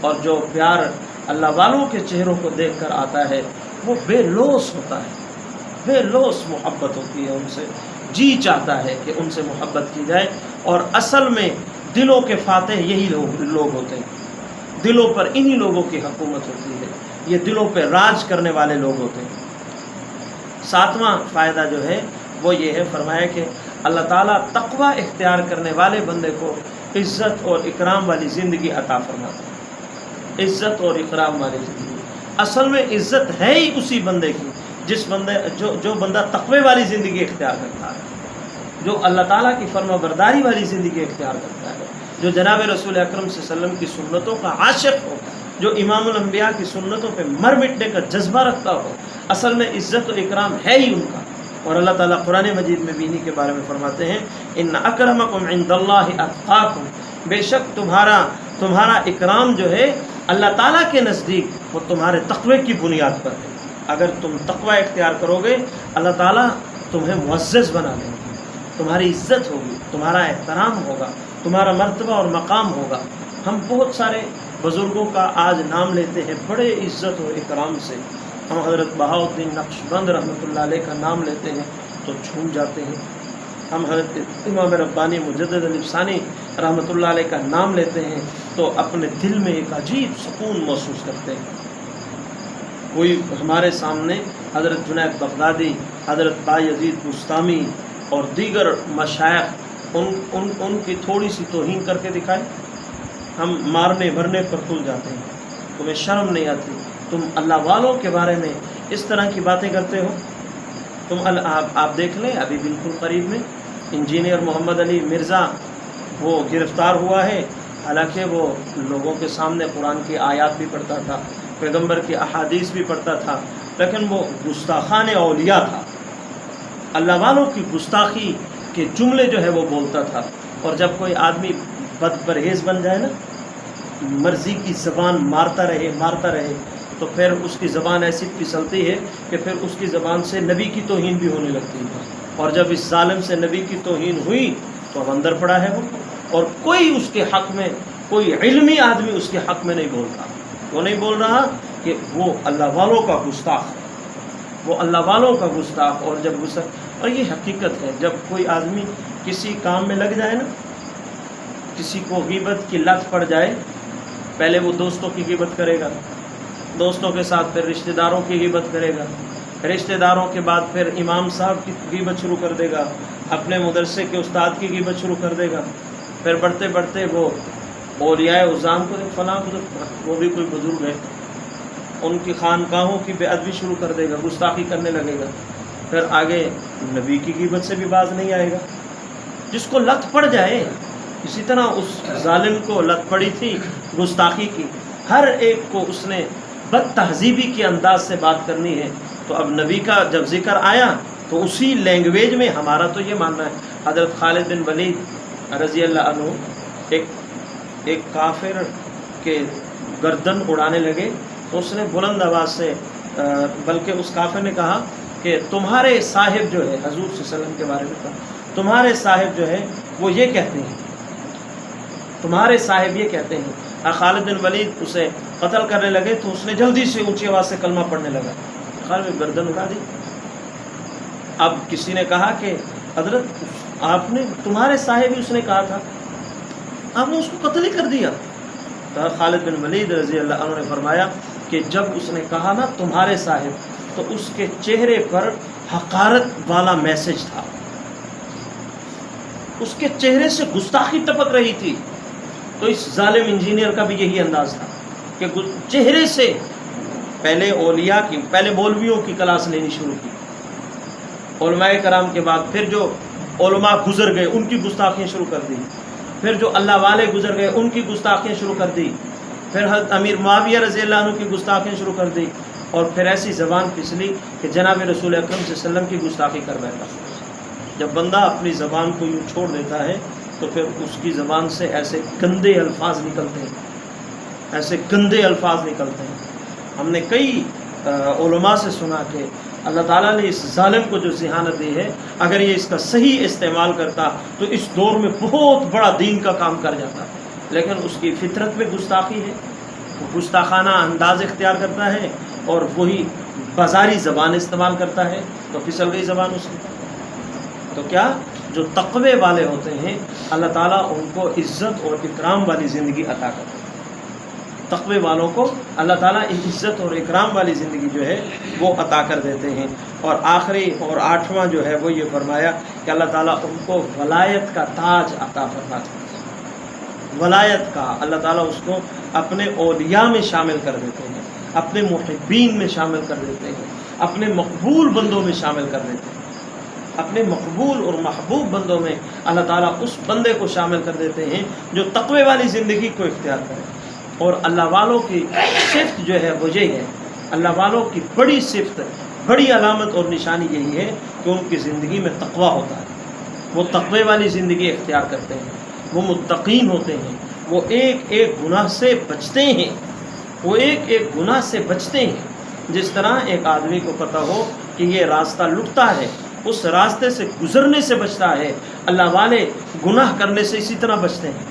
اور جو پیار اللہ والوں کے چہروں کو دیکھ کر آتا ہے وہ بے لوث ہوتا ہے، بے لوث محبت ہوتی ہے ان سے. جی چاہتا ہے کہ ان سے محبت کی جائے. اور اصل میں دلوں کے فاتح یہی لوگ ہوتے ہیں، دلوں پر انہی لوگوں کی حکومت ہوتی ہے، یہ دلوں پہ راج کرنے والے لوگ ہوتے ہیں. 7واں فائدہ جو ہے وہ یہ ہے، فرمایا کہ اللہ تعالیٰ تقوی اختیار کرنے والے بندے کو عزت اور اکرام والی زندگی عطا فرماتا ہے. عزت اور اکرام والی زندگی۔ اصل میں عزت ہے ہی اسی بندے کی جس بندے جو بندہ تقوی والی زندگی اختیار کرتا ہے، جو اللہ تعالیٰ کی فرما برداری والی زندگی اختیار کرتا ہے، جو جناب رسول اکرم صلی اللہ علیہ وسلم کی سنتوں کا عاشق ہو، جو امام الانبیاء کی سنتوں پہ مر مٹنے کا جذبہ رکھتا ہو، اصل میں عزت و اکرام ہے ہی ان کا۔ اور اللہ تعالیٰ قرآن مجید میں بھی انہی کے بارے میں فرماتے ہیں ان اکرمکم عند اللہ اتقاکم، بے شک تمہارا اکرام جو ہے اللہ تعالیٰ کے نزدیک وہ تمہارے تقوی کی بنیاد پر ہے۔ اگر تم تقوی اختیار کرو گے اللہ تعالیٰ تمہیں معزز بنا دیں گے، تمہاری عزت ہوگی، تمہارا احترام ہوگا، تمہارا مرتبہ اور مقام ہوگا۔ ہم بہت سارے بزرگوں کا آج نام لیتے ہیں بڑے عزت و اکرام سے، ہم حضرت بہاؤالدین نقشبند رحمۃ اللہ علیہ کا نام لیتے ہیں تو جھوم جاتے ہیں، ہم حضرت امام ربانی مجدد علی ثانی رحمۃ اللہ علیہ کا نام لیتے ہیں تو اپنے دل میں ایک عجیب سکون محسوس کرتے ہیں۔ کوئی ہمارے سامنے حضرت جنید بغدادی، حضرت بایزید بستامی اور دیگر مشائخ ان کی تھوڑی سی توہین کر کے دکھائے، ہم مارنے بھرنے پر تل جاتے ہیں۔ تمہیں شرم نہیں آتی؟ تم اللہ والوں کے بارے میں اس طرح کی باتیں کرتے ہو؟ آپ دیکھ لیں ابھی بالکل قریب میں انجینئر محمد علی مرزا وہ گرفتار ہوا ہے، حالانکہ وہ لوگوں کے سامنے قرآن کی آیات بھی پڑھتا تھا، پیغمبر کی احادیث بھی پڑھتا تھا، لیکن وہ گستاخان اولیاء تھا، اللہ والوں کی گستاخی کے جملے جو ہے وہ بولتا تھا۔ اور جب کوئی آدمی بد پرہیز بن جائے نا، مرضی کی زبان مارتا رہے تو پھر اس کی زبان ایسی پھسلتی ہے کہ پھر اس کی زبان سے نبی کی توہین بھی ہونے لگتی ہے، اور جب اس ظالم سے نبی کی توہین ہوئی تو اب اندر پڑا ہے وہ، اور کوئی اس کے حق میں، کوئی علمی آدمی اس کے حق میں نہیں بولتا۔ وہ نہیں بول رہا کہ وہ اللہ والوں کا گستاخ ہے، وہ اللہ والوں کا گستاخ۔ اور جب اور یہ حقیقت ہے، جب کوئی آدمی کسی کام میں لگ جائے نا، کسی کو غیبت کی لت پڑ جائے، پہلے وہ دوستوں کی غیبت کرے گا، دوستوں کے ساتھ پھر رشتہ داروں کی غیبت کرے گا، رشتہ داروں کے بعد پھر امام صاحب کی غیبت شروع کر دے گا، اپنے مدرسے کے استاد کی غیبت شروع کر دے گا، پھر بڑھتے بڑھتے وہ اولیاء اعظام کو فلاں وہ بھی کوئی بزرگ ہے، ان کی خانقاہوں کی بے ادبی شروع کر دے گا، گستاخی کرنے لگے گا، پھر آگے نبی کی غیبت سے بھی باز نہیں آئے گا۔ جس کو لت پڑ جائے، اسی طرح اس ظالم کو لت پڑی تھی گستاخی کی، ہر ایک کو اس نے بد تہذیبی کے انداز سے بات کرنی ہے، تو اب نبی کا جب ذکر آیا تو اسی لینگویج میں ہمارا تو یہ ماننا ہے۔ حضرت خالد بن ولید رضی اللہ عنہ ایک کافر کے گردن اڑانے لگے تو اس نے بلند آواز سے، بلکہ اس کافر نے کہا کہ تمہارے صاحب جو ہے، حضور صلی اللہ علیہ وسلم کے بارے میں کہا، تمہارے صاحب جو ہے وہ یہ کہتے ہیں، تمہارے صاحب یہ کہتے ہیں۔ خالد بن ولید اسے قتل کرنے لگے تو اس نے جلدی سے اونچی آواز سے کلمہ پڑھنے لگا، خالد گردن اڑا دی۔ اب کسی نے کہا کہ حضرت آپ نے، تمہارے صاحب ہی اس نے کہا تھا، آپ نے اس کو قتل ہی کر دیا۔ تو خالد بن ولید رضی اللہ عنہ نے فرمایا کہ جب اس نے کہا نا تمہارے صاحب، تو اس کے چہرے پر حقارت والا میسج تھا، اس کے چہرے سے گستاخی ٹپک رہی تھی۔ تو اس ظالم انجینئر کا بھی یہی انداز تھا کہ چہرے سے پہلے اولیاء کی، پہلے مولویوں کی کلاس لینی شروع کی، علماء کرام کے بعد پھر جو علماء گزر گئے ان کی گستاخیاں شروع کر دی، پھر جو اللہ والے گزر گئے ان کی گستاخیاں شروع کر دی، پھر حضرت امیر معاویہ رضی اللہ عنہ کی گستاخیاں شروع کر دی، اور پھر ایسی زبان پھسلی کہ جناب رسول اکرم صلی اللہ علیہ وسلم کی گستاخی کر بیٹھا۔ جب بندہ اپنی زبان کو یوں چھوڑ دیتا ہے تو پھر اس کی زبان سے ایسے گندے الفاظ نکلتے ہیں، ایسے گندے الفاظ نکلتے ہیں۔ ہم نے کئی علماء سے سنا کہ اللہ تعالیٰ نے اس ظالم کو جو ذہانت دی ہے، اگر یہ اس کا صحیح استعمال کرتا تو اس دور میں بہت بڑا دین کا کام کر جاتا، لیکن اس کی فطرت میں گستاخی ہے، وہ گستاخانہ انداز اختیار کرتا ہے اور وہی بازاری زبان استعمال کرتا ہے، تو پھسل گئی زبان اس کی۔ تو کیا جو تقوی والے ہوتے ہیں اللہ تعالیٰ ان کو عزت اور اکرام والی زندگی عطا کرتے ہیں، تقوی والوں کو اللہ تعالیٰ عزت اور اکرام والی زندگی جو ہے وہ عطا کر دیتے ہیں۔ اور آخری اور 8واں جو ہے وہ یہ فرمایا کہ اللہ تعالیٰ ان کو ولایت کا تاج عطا فرماتے ہیں۔ ولایت کا، اللہ تعالیٰ اس کو اپنے اولیاء میں شامل کر دیتے ہیں، اپنے محبین میں شامل کر دیتے ہیں، اپنے مقبول بندوں میں شامل کر دیتے ہیں، اپنے مقبول اور محبوب بندوں میں اللہ تعالیٰ اس بندے کو شامل کر دیتے ہیں جو تقوی والی زندگی کو اختیار کرے۔ اور اللہ والوں کی صفت جو ہے وہ یہی ہے، اللہ والوں کی بڑی صفت، بڑی علامت اور نشانی یہی ہے کہ ان کی زندگی میں تقوی ہوتا ہے، وہ تقوی والی زندگی اختیار کرتے ہیں، وہ متقین ہوتے ہیں، وہ ایک ایک گناہ سے بچتے ہیں، وہ ایک ایک گناہ سے بچتے ہیں۔ جس طرح ایک آدمی کو پتہ ہو کہ یہ راستہ لٹتا ہے، اس راستے سے گزرنے سے بچتا ہے، اللہ والے گناہ کرنے سے اسی طرح بچتے ہیں،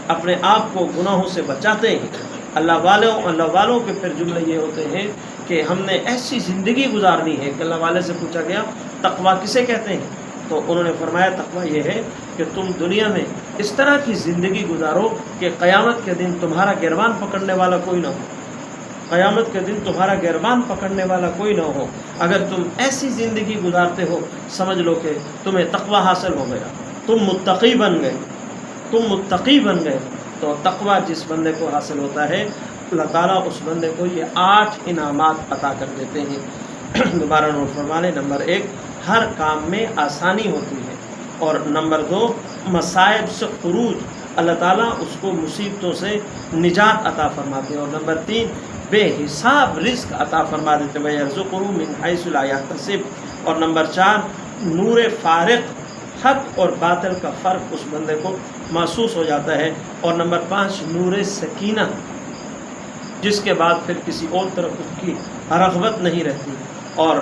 اپنے آپ کو گناہوں سے بچاتے ہیں۔ اللہ والوں کے پھر جملے یہ ہوتے ہیں کہ ہم نے ایسی زندگی گزارنی ہے کہ اللہ والے سے پوچھا گیا تقویٰ کسے کہتے ہیں؟ تو انہوں نے فرمایا تقویٰ یہ ہے کہ تم دنیا میں اس طرح کی زندگی گزارو کہ قیامت کے دن تمہارا گریبان پکڑنے والا کوئی نہ ہو، قیامت کے دن تمہارا گریبان پکڑنے والا کوئی نہ ہو۔ اگر تم ایسی زندگی گزارتے ہو سمجھ لو کہ تمہیں تقویٰ حاصل ہو گیا، تم متقی بن گئے، تم متقی بن گئے۔ تو تقویٰ جس بندے کو حاصل ہوتا ہے اللہ تعالیٰ اس بندے کو یہ 8 انعامات عطا کر دیتے ہیں۔ دوبارہ نوٹ فرما لیں، نمبر 1 ہر کام میں آسانی ہوتی ہے، اور نمبر 2 مصائب سے خروج، اللہ تعالیٰ اس کو مصیبتوں سے نجات عطا فرماتے ہیں، اور نمبر 3 بے حساب رزق عطا فرما دیتے ہیں، وَيَرْزُقُهُ مِنْ حَيْثُ لَا يَحْتَسِبُ، اور نمبر 4 نور فارق، حق اور باطل کا فرق اس بندے کو محسوس ہو جاتا ہے، اور نمبر 5 نور سکینہ، جس کے بعد پھر کسی اور طرف اس کی رغبت نہیں رہتی، اور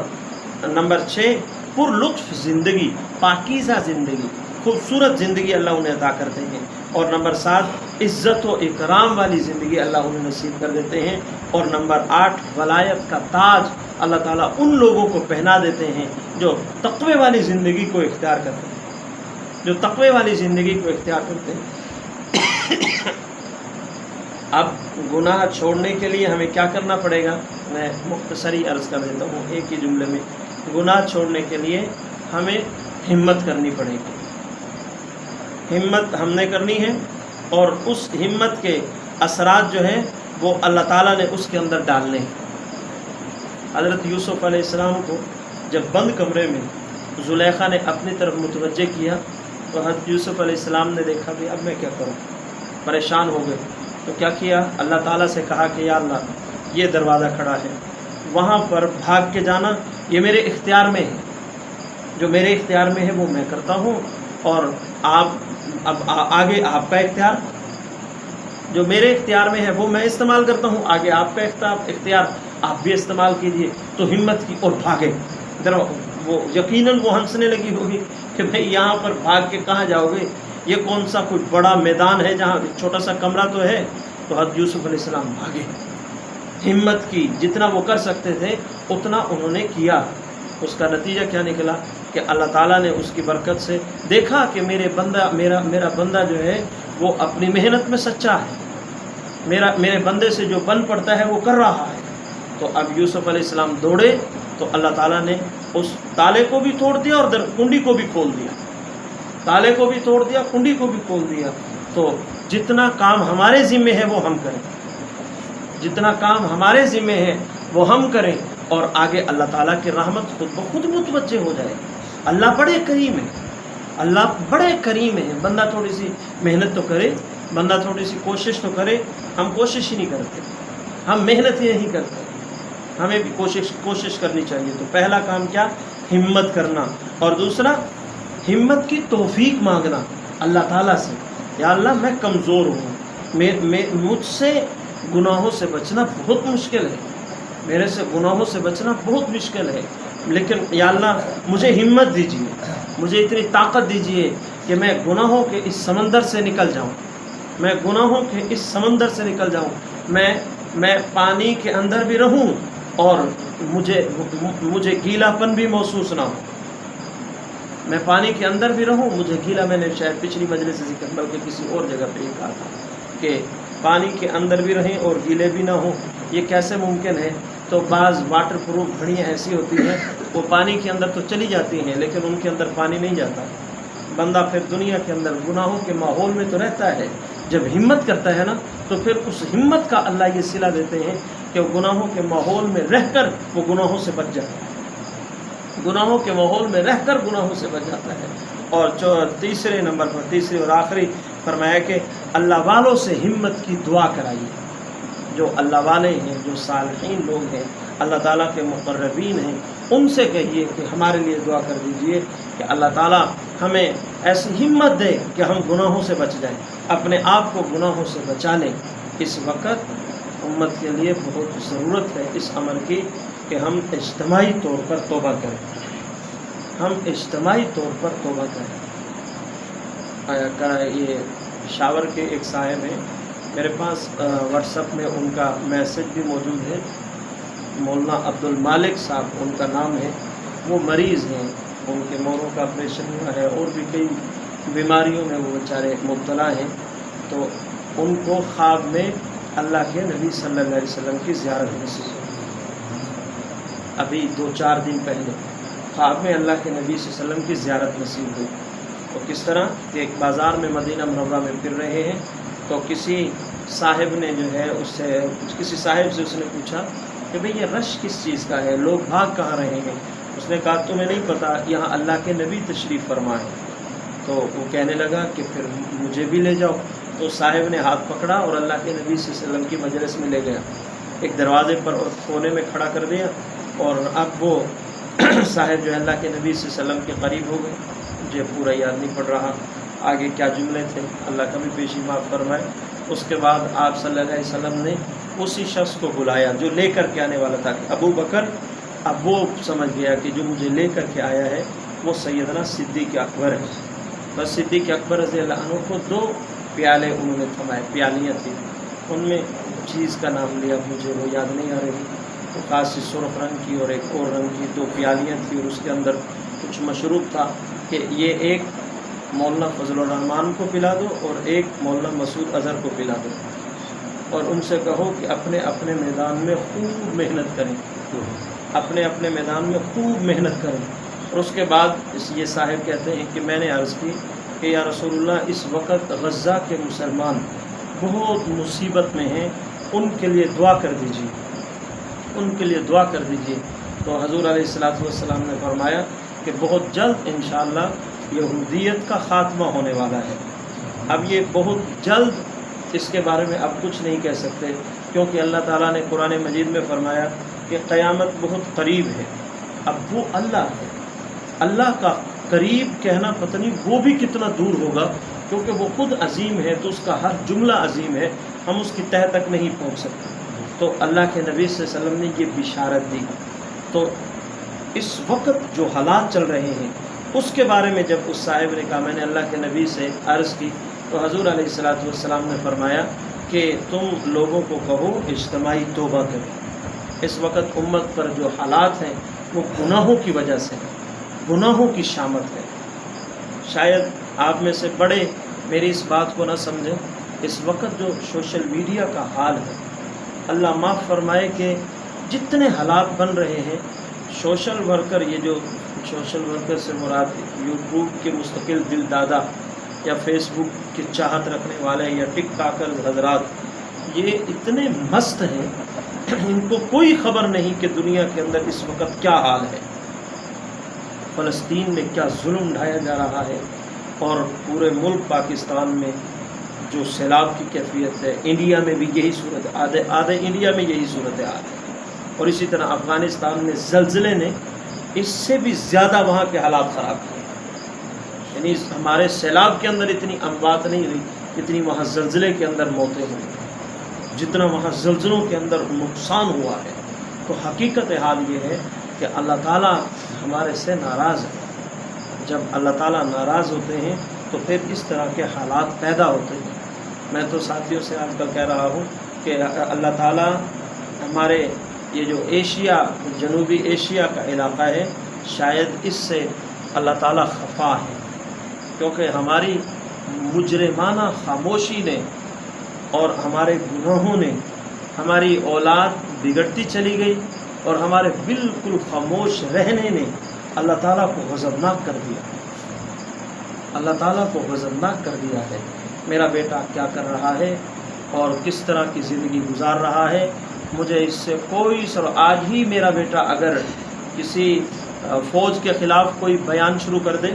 نمبر 6 پر لطف زندگی، پاکیزہ زندگی، خوبصورت زندگی اللہ انہیں عطا کرتے ہیں، اور نمبر 7 عزت و اکرام والی زندگی اللہ انہیں نصیب کر دیتے ہیں، اور نمبر 8 ولایت کا تاج اللہ تعالیٰ ان لوگوں کو پہنا دیتے ہیں جو تقوی والی زندگی کو اختیار کرتے ہیں، جو تقوی والی زندگی کو اختیار کرتے ہیں۔ اب گناہ چھوڑنے کے لیے ہمیں کیا کرنا پڑے گا؟ میں مختصری عرض کر دیتا ہوں ایک ہی جملے میں۔ گناہ چھوڑنے کے لیے ہمیں ہمت کرنی پڑے گی، ہمت ہم نے کرنی ہے، اور اس ہمت کے اثرات جو ہیں وہ اللہ تعالیٰ نے اس کے اندر ڈالنے ہیں۔ حضرت یوسف علیہ السلام کو جب بند کمرے میں زلیخا نے اپنی طرف متوجہ کیا تو حضرت یوسف علیہ السلام نے دیکھا کہ اب میں کیا کروں، پریشان ہو گئے، تو کیا کیا؟ اللہ تعالیٰ سے کہا کہ یا اللہ یہ دروازہ کھڑا ہے، وہاں پر بھاگ کے جانا یہ میرے اختیار میں ہے، جو میرے اختیار میں ہے وہ میں کرتا ہوں، اور آپ اب آگے آپ کا اختیار، جو میرے اختیار میں ہے وہ میں استعمال کرتا ہوں، آگے آپ کا اختیار آپ بھی استعمال کیجئے۔ تو ہمت کی اور بھاگے، وہ یقیناً وہ ہنسنے لگی ہوگی کہ بھئی یہاں پر بھاگ کے کہاں جاؤ گے، یہ کون سا کوئی بڑا میدان ہے جہاں چھوٹا سا کمرہ تو ہے۔ تو حضرت یوسف علیہ السلام بھاگے، ہمت کی، جتنا وہ کر سکتے تھے اتنا انہوں نے کیا۔ اس کا نتیجہ کیا نکلا کہ اللہ تعالیٰ نے اس کی برکت سے دیکھا کہ میرا بندہ جو ہے وہ اپنی محنت میں سچا ہے، میرے بندے سے جو بن پڑتا ہے وہ کر رہا ہے۔ تو اب یوسف علیہ السلام دوڑے تو اللہ تعالیٰ نے اس تالے کو بھی توڑ دیا اور کنڈی کو بھی کھول دیا، تالے کو بھی توڑ دیا، کنڈی کو بھی کھول دیا۔ تو جتنا کام ہمارے ذمے ہے وہ ہم کریں، جتنا کام ہمارے ذمے ہے وہ ہم کریں، اور آگے اللہ تعالیٰ کی رحمت خود بخود متوجہ ہو جائے۔ اللہ بڑے کریم ہے، اللہ بڑے کریم ہے۔ بندہ تھوڑی سی محنت تو کرے، بندہ تھوڑی سی کوشش تو کرے، ہم کوشش ہی نہیں کرتے، ہم محنت ہی نہیں کرتے، ہمیں بھی کوشش کرنی چاہیے۔ تو پہلا کام کیا؟ ہمت کرنا، اور دوسرا ہمت کی توفیق مانگنا اللہ تعالیٰ سے۔ یا اللہ میں کمزور ہوں، مجھ سے گناہوں سے بچنا بہت مشکل ہے، میرے سے گناہوں سے بچنا بہت مشکل ہے، لیکن یا اللہ مجھے ہمت دیجیے، مجھے اتنی طاقت دیجیے کہ میں گناہوں کے اس سمندر سے نکل جاؤں، میں گناہوں کے اس سمندر سے نکل جاؤں، میں پانی کے اندر بھی رہوں اور مجھے گیلا پن بھی محسوس نہ ہو، میں پانی کے اندر بھی رہوں، مجھے گیلا، میں نے شاید پچھلی مجلس سے ذکر بلکہ کسی اور جگہ پہ یہ کہا تھا کہ پانی کے اندر بھی رہیں اور گیلے بھی نہ ہوں، یہ کیسے ممکن ہے؟ تو بعض واٹر پروف گھڑیاں ایسی ہوتی ہیں وہ پانی کے اندر تو چلی جاتی ہیں لیکن ان کے اندر پانی نہیں جاتا، بندہ پھر دنیا کے اندر گناہوں کے ماحول میں تو رہتا ہے، جب ہمت کرتا ہے نا تو پھر اس ہمت کا اللہ یہ صلہ دیتے ہیں کہ وہ گناہوں کے ماحول میں رہ کر وہ گناہوں سے بچ جاتا ہے، گناہوں کے ماحول میں رہ کر گناہوں سے بچ جاتا ہے۔ اور تیسرے نمبر پر، تیسری اور آخری فرمایا کہ اللہ والوں سے ہمت کی دعا کرائیے۔ جو اللہ والے ہیں، جو صالحین لوگ ہیں، اللہ تعالیٰ کے مقربین ہیں، ان سے کہیے کہ ہمارے لیے دعا کر دیجئے کہ اللہ تعالیٰ ہمیں ایسی ہمت دے کہ ہم گناہوں سے بچ جائیں، اپنے آپ کو گناہوں سے بچا لیں۔ اس وقت امت کے لیے بہت ضرورت ہے اس عمل کی کہ ہم اجتماعی طور پر توبہ کریں، ہم اجتماعی طور پر توبہ کریں۔ یہ پشاور کے ایک صاحب ہیں، میرے پاس واٹس ایپ میں ان کا میسج بھی موجود ہے، مولانا عبد المالک صاحب ان کا نام ہے، وہ مریض ہیں، ان کے موروں کا آپریشن ہوا ہے اور بھی کئی بیماریوں میں وہ بیچارے مبتلا ہیں۔ تو ان کو خواب میں اللہ کے نبی صلی اللہ علیہ وسلم کی زیارت نصیب ہوئی، ابھی 2-4 دن پہلے خواب میں اللہ کے نبی صلی اللہ علیہ وسلم کی زیارت نصیب ہوئی۔ تو کس طرح کہ ایک بازار میں مدینہ منورہ میں پھر رہے ہیں، تو کسی صاحب نے جو ہے کسی صاحب سے اس نے پوچھا کہ بھئی یہ رش کس چیز کا ہے، لوگ بھاگ کہاں رہے ہیں؟ اس نے کہا تمہیں نہیں پتہ یہاں اللہ کے نبی تشریف فرما ہے۔ تو وہ کہنے لگا کہ پھر مجھے بھی لے جاؤ۔ تو صاحب نے ہاتھ پکڑا اور اللہ کے نبی صلی اللہ علیہ وسلم کی مجلس میں لے گیا، ایک دروازے پر اور کونے میں کھڑا کر دیا، اور اب وہ صاحب جو ہے اللہ کے نبی صلی اللہ علیہ وسلم کے قریب ہو گئے۔ مجھے پورا یاد نہیں پڑ رہا آگے کیا جملے تھے، اللہ کا بھی پیشی معاف فرمائے۔ اس کے بعد آپ صلی اللہ علیہ وسلم نے اسی شخص کو بلایا جو لے کر کے آنے والا تھا، کہ ابو بکر۔ اب وہ سمجھ گیا کہ جو مجھے لے کر کے آیا ہے وہ سیدنا صدیق اکبر ہے۔ بس صدیق اکبر رضی اللہ عنہ کو 2 پیالے انہوں نے تھمائے، پیالیاں تھیں، ان میں چیز کا نام لیا، مجھے وہ یاد نہیں آ رہی، تو خاصی سرخ رنگ کی اور ایک اور رنگ کی 2 پیالیاں تھیں، اور اس کے اندر کچھ مشروب تھا کہ یہ ایک مولانا فضل الرحمان کو پلا دو اور ایک مولانا مسعود اظہر کو پلا دو، اور ان سے کہو کہ اپنے اپنے میدان میں خوب محنت کریں، اپنے اپنے میدان میں خوب محنت کریں۔ اور اس کے بعد یہ صاحب کہتے ہیں کہ میں نے عرض کی کہ یا رسول اللہ اس وقت غزہ کے مسلمان بہت مصیبت میں ہیں، ان کے لیے دعا کر دیجیے، ان کے لیے دعا کر دیجیے۔ تو حضور علیہ السلام نے فرمایا کہ بہت جلد انشاءاللہ یہودیت کا خاتمہ ہونے والا ہے۔ اب یہ بہت جلد، اس کے بارے میں اب کچھ نہیں کہہ سکتے، کیونکہ اللہ تعالیٰ نے قرآن مجید میں فرمایا کہ قیامت بہت قریب ہے۔ اب وہ اللہ ہے، اللہ کا قریب کہنا پتہ نہیں وہ بھی کتنا دور ہوگا، کیونکہ وہ خود عظیم ہے تو اس کا ہر جملہ عظیم ہے، ہم اس کی تہہ تک نہیں پہنچ سکتے۔ تو اللہ کے نبی صلی اللہ علیہ وسلم نے یہ بشارت دی۔ تو اس وقت جو حالات چل رہے ہیں اس کے بارے میں جب اس صاحب نے کہا، میں نے اللہ کے نبی سے عرض کی، تو حضور علیہ السلام نے فرمایا کہ تم لوگوں کو کہو اجتماعی توبہ کریں۔ اس وقت امت پر جو حالات ہیں وہ گناہوں کی وجہ سے، گناہوں کی شامت ہے۔ شاید آپ میں سے بڑے میری اس بات کو نہ سمجھیں، اس وقت جو سوشل میڈیا کا حال ہے، اللہ معاف فرمائے کہ جتنے حالات بن رہے ہیں، سوشل ورکر، یہ جو سوشل ورکر سے مراد یوٹیوب کے مستقل دل دادا یا فیس بک کی چاہت رکھنے والے یا ٹک ٹاکر حضرات، یہ اتنے مست ہیں، ان کو کوئی خبر نہیں کہ دنیا کے اندر اس وقت کیا حال ہے، فلسطین میں کیا ظلم ڈھایا جا رہا ہے، اور پورے ملک پاکستان میں جو سیلاب کی کیفیت ہے، انڈیا میں بھی یہی صورت، آدھے انڈیا میں یہی صورت حال ہے، اور اسی طرح افغانستان میں زلزلے نے اس سے بھی زیادہ وہاں کے حالات خراب کیے۔ یعنی ہمارے سیلاب کے اندر اتنی اموات نہیں ہوئی جتنی وہاں زلزلے کے اندر موتیں ہوئی، جتنا وہاں زلزلوں کے اندر نقصان ہوا ہے۔ تو حقیقت حال یہ ہے کہ اللہ تعالیٰ ہمارے سے ناراض ہے۔ جب اللہ تعالیٰ ناراض ہوتے ہیں تو پھر اس طرح کے حالات پیدا ہوتے ہیں۔ میں تو ساتھیوں سے آج کل کہہ رہا ہوں کہ اللہ تعالیٰ ہمارے یہ جو ایشیا، جنوبی ایشیا کا علاقہ ہے، شاید اس سے اللہ تعالیٰ خفا ہے، کیونکہ ہماری مجرمانہ خاموشی نے اور ہمارے گناہوں نے ہماری اولاد بگڑتی چلی گئی، اور ہمارے بالکل خاموش رہنے نے اللہ تعالیٰ کو غضبناک کر دیا، اللہ تعالیٰ کو غضبناک کر دیا ہے۔ میرا بیٹا کیا کر رہا ہے اور کس طرح کی زندگی گزار رہا ہے، مجھے اس سے کوئی آج ہی میرا بیٹا اگر کسی فوج کے خلاف کوئی بیان شروع کر دے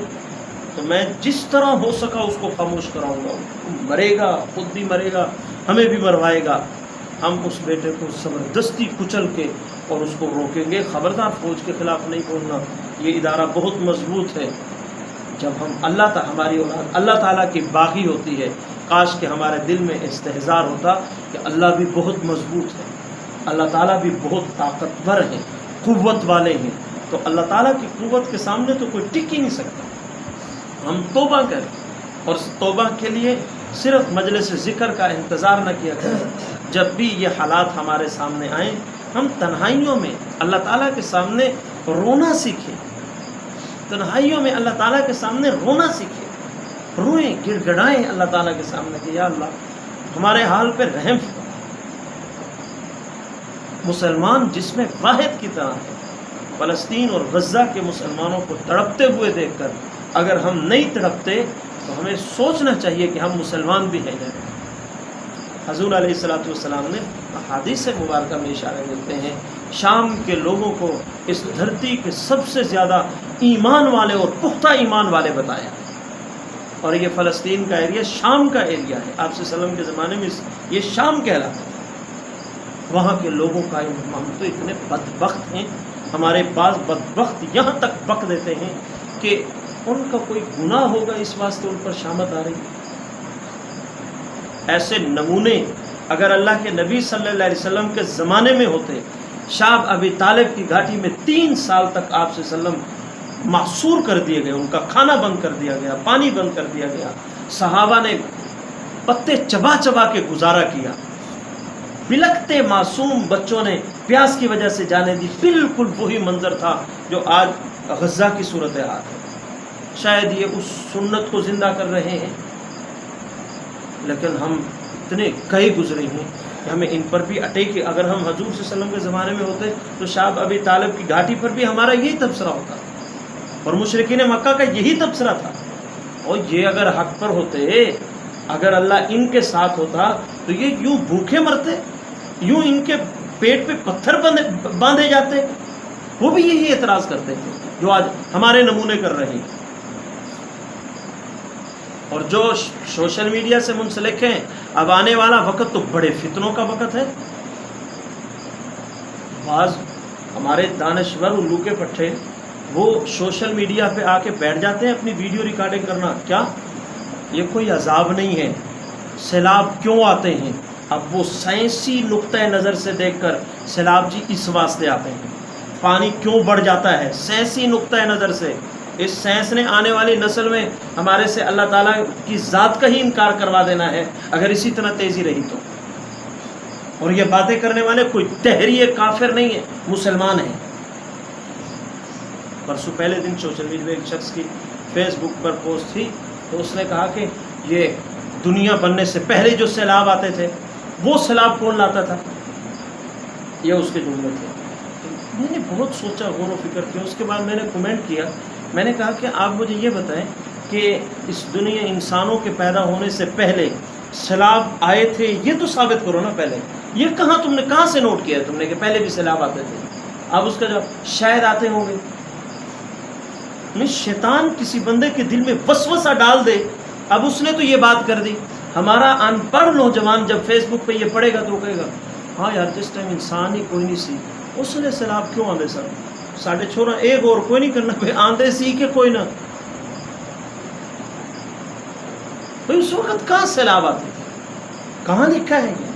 تو میں جس طرح ہو سکا اس کو خاموش کراؤں گا، مرے گا، خود بھی مرے گا، ہمیں بھی مروائے گا، ہم اس بیٹے کو زبردستی کچل کے اور اس کو روکیں گے، خبردار فوج کے خلاف نہیں بولنا، یہ ادارہ بہت مضبوط ہے۔ جب ہم ہماری اولاد اللہ تعالیٰ کی باغی ہوتی ہے، کاش کہ ہمارے دل میں استحضار ہوتا کہ اللہ بھی بہت مضبوط ہے، اللہ تعالیٰ بھی بہت طاقتور ہیں، قوت والے ہیں، تو اللہ تعالیٰ کی قوت کے سامنے تو کوئی ٹک ہی نہیں سکتا۔ ہم توبہ کریں اور توبہ کے لیے صرف مجلس ذکر کا انتظار نہ کیا کریں، جب بھی یہ حالات ہمارے سامنے آئیں ہم تنہائیوں میں اللہ تعالیٰ کے سامنے رونا سیکھیں، تنہائیوں میں اللہ تعالیٰ کے سامنے رونا سیکھیں، روئیں، گڑ گڑائیں اللہ تعالیٰ کے سامنے کہ یا اللہ ہمارے حال پہ رحم۔ مسلمان جس میں واحد کی طرح ہے، فلسطین اور غزہ کے مسلمانوں کو تڑپتے ہوئے دیکھ کر اگر ہم نہیں تڑپتے تو ہمیں سوچنا چاہیے کہ ہم مسلمان بھی ہیں۔ حضور علیہ السلام نے احادیث مبارکہ میں اشارے ملتے ہیں، شام کے لوگوں کو اس دھرتی کے سب سے زیادہ ایمان والے اور پختہ ایمان والے بتایا، اور یہ فلسطین کا ایریا شام کا ایریا ہے۔ آپ صلی اللہ علیہ وسلم کے زمانے میں یہ شام کہلاتا تھا۔ وہاں کے لوگوں کا ہم تو اتنے بدبخت ہیں، ہمارے بعض بدبخت یہاں تک بک دیتے ہیں کہ ان کا کوئی گناہ ہوگا اس واسطے ان پر شامت آ رہی ہے۔ ایسے نمونے اگر اللہ کے نبی صلی اللہ علیہ وسلم کے زمانے میں ہوتے، شعب ابی طالب کی گھاٹی میں 3 سال تک آپ صلی اللہ علیہ وسلم محصور کر دیے گئے، ان کا کھانا بند کر دیا گیا، پانی بند کر دیا گیا، صحابہ نے پتے چبا چبا کے گزارا کیا، بلکتے معصوم بچوں نے پیاس کی وجہ سے جانے دی، بالکل وہی منظر تھا جو آج غزہ کی صورتحال ہے۔ شاید یہ اس سنت کو زندہ کر رہے ہیں، لیکن ہم اتنے کئی گزرے ہیں کہ ہمیں ان پر بھی اٹیک، اگر ہم حضور صلی اللہ علیہ وسلم کے زمانے میں ہوتے تو شعب ابی طالب کی گھاٹی پر بھی ہمارا یہی تبصرہ ہوتا اور مشرکین مکہ کا یہی تبصرہ تھا۔ اور یہ اگر حق پر ہوتے، اگر اللہ ان کے ساتھ ہوتا تو یہ یوں بھوکے مرتے، یوں ان کے پیٹ پہ پتھر باندھے جاتے، وہ بھی یہی اعتراض کرتے تھے جو آج ہمارے نمونے کر رہے ہیں۔ اور جو سوشل میڈیا سے منسلک ہیں، اب آنے والا وقت تو بڑے فتنوں کا وقت ہے۔ بعض ہمارے دانشور الو کے پٹھے وہ سوشل میڈیا پہ آ کے بیٹھ جاتے ہیں اپنی ویڈیو ریکارڈنگ کرنا، کیا یہ کوئی عذاب نہیں ہے؟ سیلاب کیوں آتے ہیں؟ اب وہ سائنسی نقطۂ نظر سے دیکھ کر سیلاب جی اس واسطے آتے ہیں۔ پانی کیوں بڑھ جاتا ہے؟ سائنسی نقطۂ نظر سے۔ اس سائنس نے آنے والی نسل میں ہمارے سے اللہ تعالیٰ کی ذات کا ہی انکار کروا دینا ہے اگر اسی طرح تیزی رہی تو۔ اور یہ باتیں کرنے والے کوئی تحریہ کافر نہیں ہے، مسلمان ہیں۔ پرسوں پہلے دن سوشل میڈیا میں ایک شخص کی فیس بک پر پوسٹ تھی تو اس نے کہا کہ یہ دنیا بننے سے پہلے جو سیلاب آتے تھے وہ سیلاب کون لاتا تھا؟ یہ اس کے جملے تھے۔ میں نے بہت سوچا، غور و فکر کیا، اس کے بعد میں نے کمنٹ کیا، میں نے کہا کہ آپ مجھے یہ بتائیں کہ اس دنیا انسانوں کے پیدا ہونے سے پہلے سیلاب آئے تھے، یہ تو ثابت کرو نا پہلے۔ یہ تم نے کہاں سے نوٹ کیا تم نے کہ پہلے بھی سیلاب آتے تھے؟ اب اس کا جواب شاید آتے ہوں گے۔ شیطان کسی بندے کے دل میں وسوسہ ڈال دے، اب اس نے تو یہ بات کر دی۔ ہمارا ان پڑھ نوجوان جب فیس بک پہ یہ پڑھے گا تو کہے گا ہاں یار جس ٹائم انسان ہی کوئی نہیں سی اس نے سیلاب کیوں آندے سر ساڈے چھوڑا ایک اور کوئی نہیں کرنا پہ آندے سی کہ کوئی نہ۔ بھائی اس وقت کہاں سیلاب آتے تھے؟ کہاں لکھا ہے یہ؟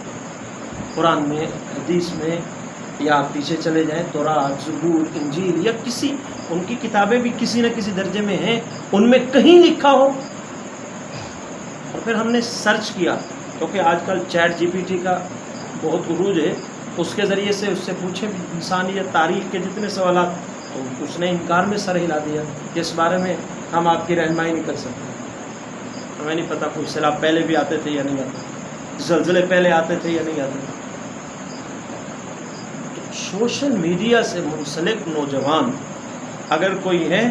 قرآن میں، حدیث میں، یا آپ پیچھے چلے جائیں تورات، زبور، انجیل، یا کسی ان کی کتابیں بھی کسی نہ کسی درجے میں ہیں، ان میں کہیں لکھا ہو؟ اور پھر ہم نے سرچ کیا، کیونکہ آج کل چیٹ جی پی ٹی کا بہت عروج ہے، اس کے ذریعے سے اس سے پوچھے انسانیت، تاریخ کے جتنے سوالات، تو اس نے انکار میں سر ہلا دیا کہ اس بارے میں ہم آپ کی رہنمائی نہیں کر سکتے۔ ہمیں نہیں پتہ کوئی سیلاب پہلے بھی آتے تھے یا نہیں آتے، زلزلے پہلے آتے تھے یا نہیں آتے تھے۔ سوشل میڈیا سے منسلک نوجوان اگر کوئی ہے،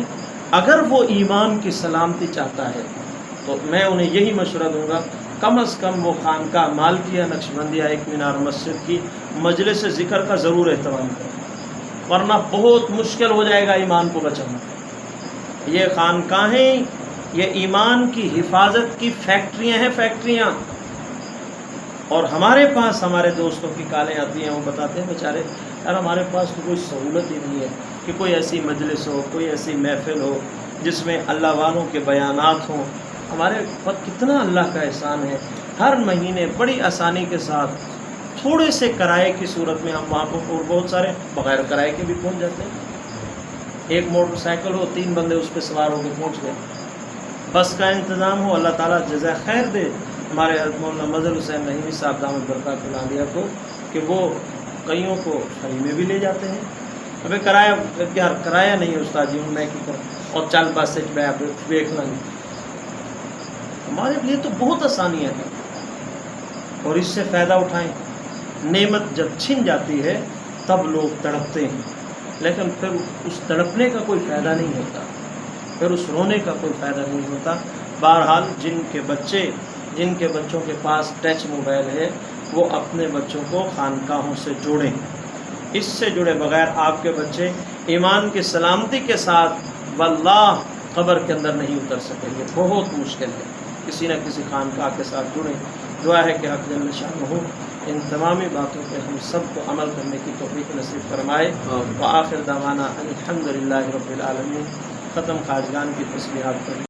اگر وہ ایمان کی سلامتی چاہتا ہے تو میں انہیں یہی مشورہ دوں گا کم از کم وہ خانقاہ مالکیہ نقشبندیہ ایک مینار مسجد کی مجلس ذکر کا ضرور اہتمام کریں، ورنہ بہت مشکل ہو جائے گا ایمان کو بچانا۔ یہ خانقاہیں یہ ایمان کی حفاظت کی فیکٹریاں ہیں، فیکٹریاں۔ اور ہمارے پاس ہمارے دوستوں کی کالیں آتی ہیں، وہ بتاتے ہیں بیچارے یار ہمارے پاس تو کوئی سہولت ہی نہیں ہے کہ کوئی ایسی مجلس ہو، کوئی ایسی محفل ہو جس میں اللہ والوں کے بیانات ہوں۔ ہمارے پر کتنا اللہ کا احسان ہے، ہر مہینے بڑی آسانی کے ساتھ تھوڑے سے کرائے کی صورت میں ہم وہاں پر بہت سارے بغیر کرائے کے بھی پہنچ جاتے ہیں۔ ایک موٹر سائیکل ہو، 3 بندے اس پہ سوار ہو کے پہنچ گئے۔ بس کا انتظام ہو، اللہ تعالیٰ جزائے خیر دے ہمارے حضرت مولانا مظہر حسین رحیمی صاحب دامت برکات العالیہ کو کہ وہ کئیوں کو فری میں بھی لے جاتے ہیں۔ ابھی کرایہ یار کرایہ نہیں ہے استاد جی، ہوں میں کی کروں اور چل بس سے دیکھ لیں گے۔ ہمارے لیے تو بہت آسانیاں ہیں اور اس سے فائدہ اٹھائیں۔ نعمت جب چھن جاتی ہے تب لوگ تڑپتے ہیں، لیکن پھر اس تڑپنے کا کوئی فائدہ نہیں ہوتا، پھر اس رونے کا کوئی فائدہ نہیں ہوتا۔ بہرحال جن کے بچوں کے پاس ٹچ موبائل ہے وہ اپنے بچوں کو خانقاہوں سے جوڑیں۔ اس سے جڑے بغیر آپ کے بچے ایمان کی سلامتی کے ساتھ واللہ قبر کے اندر نہیں اتر سکیں گے، بہت مشکل ہے۔ کسی نہ کسی خانقاہ کے ساتھ جڑیں۔ دعا ہے کہ حق جل شانہ ان تمامی باتوں پہ ہم سب کو عمل کرنے کی توفیق نصیب فرمائے۔ وآخر دعوانا الحمدللہ رب العالمین۔ ختم خواجگان کی تسبیحات پڑھی۔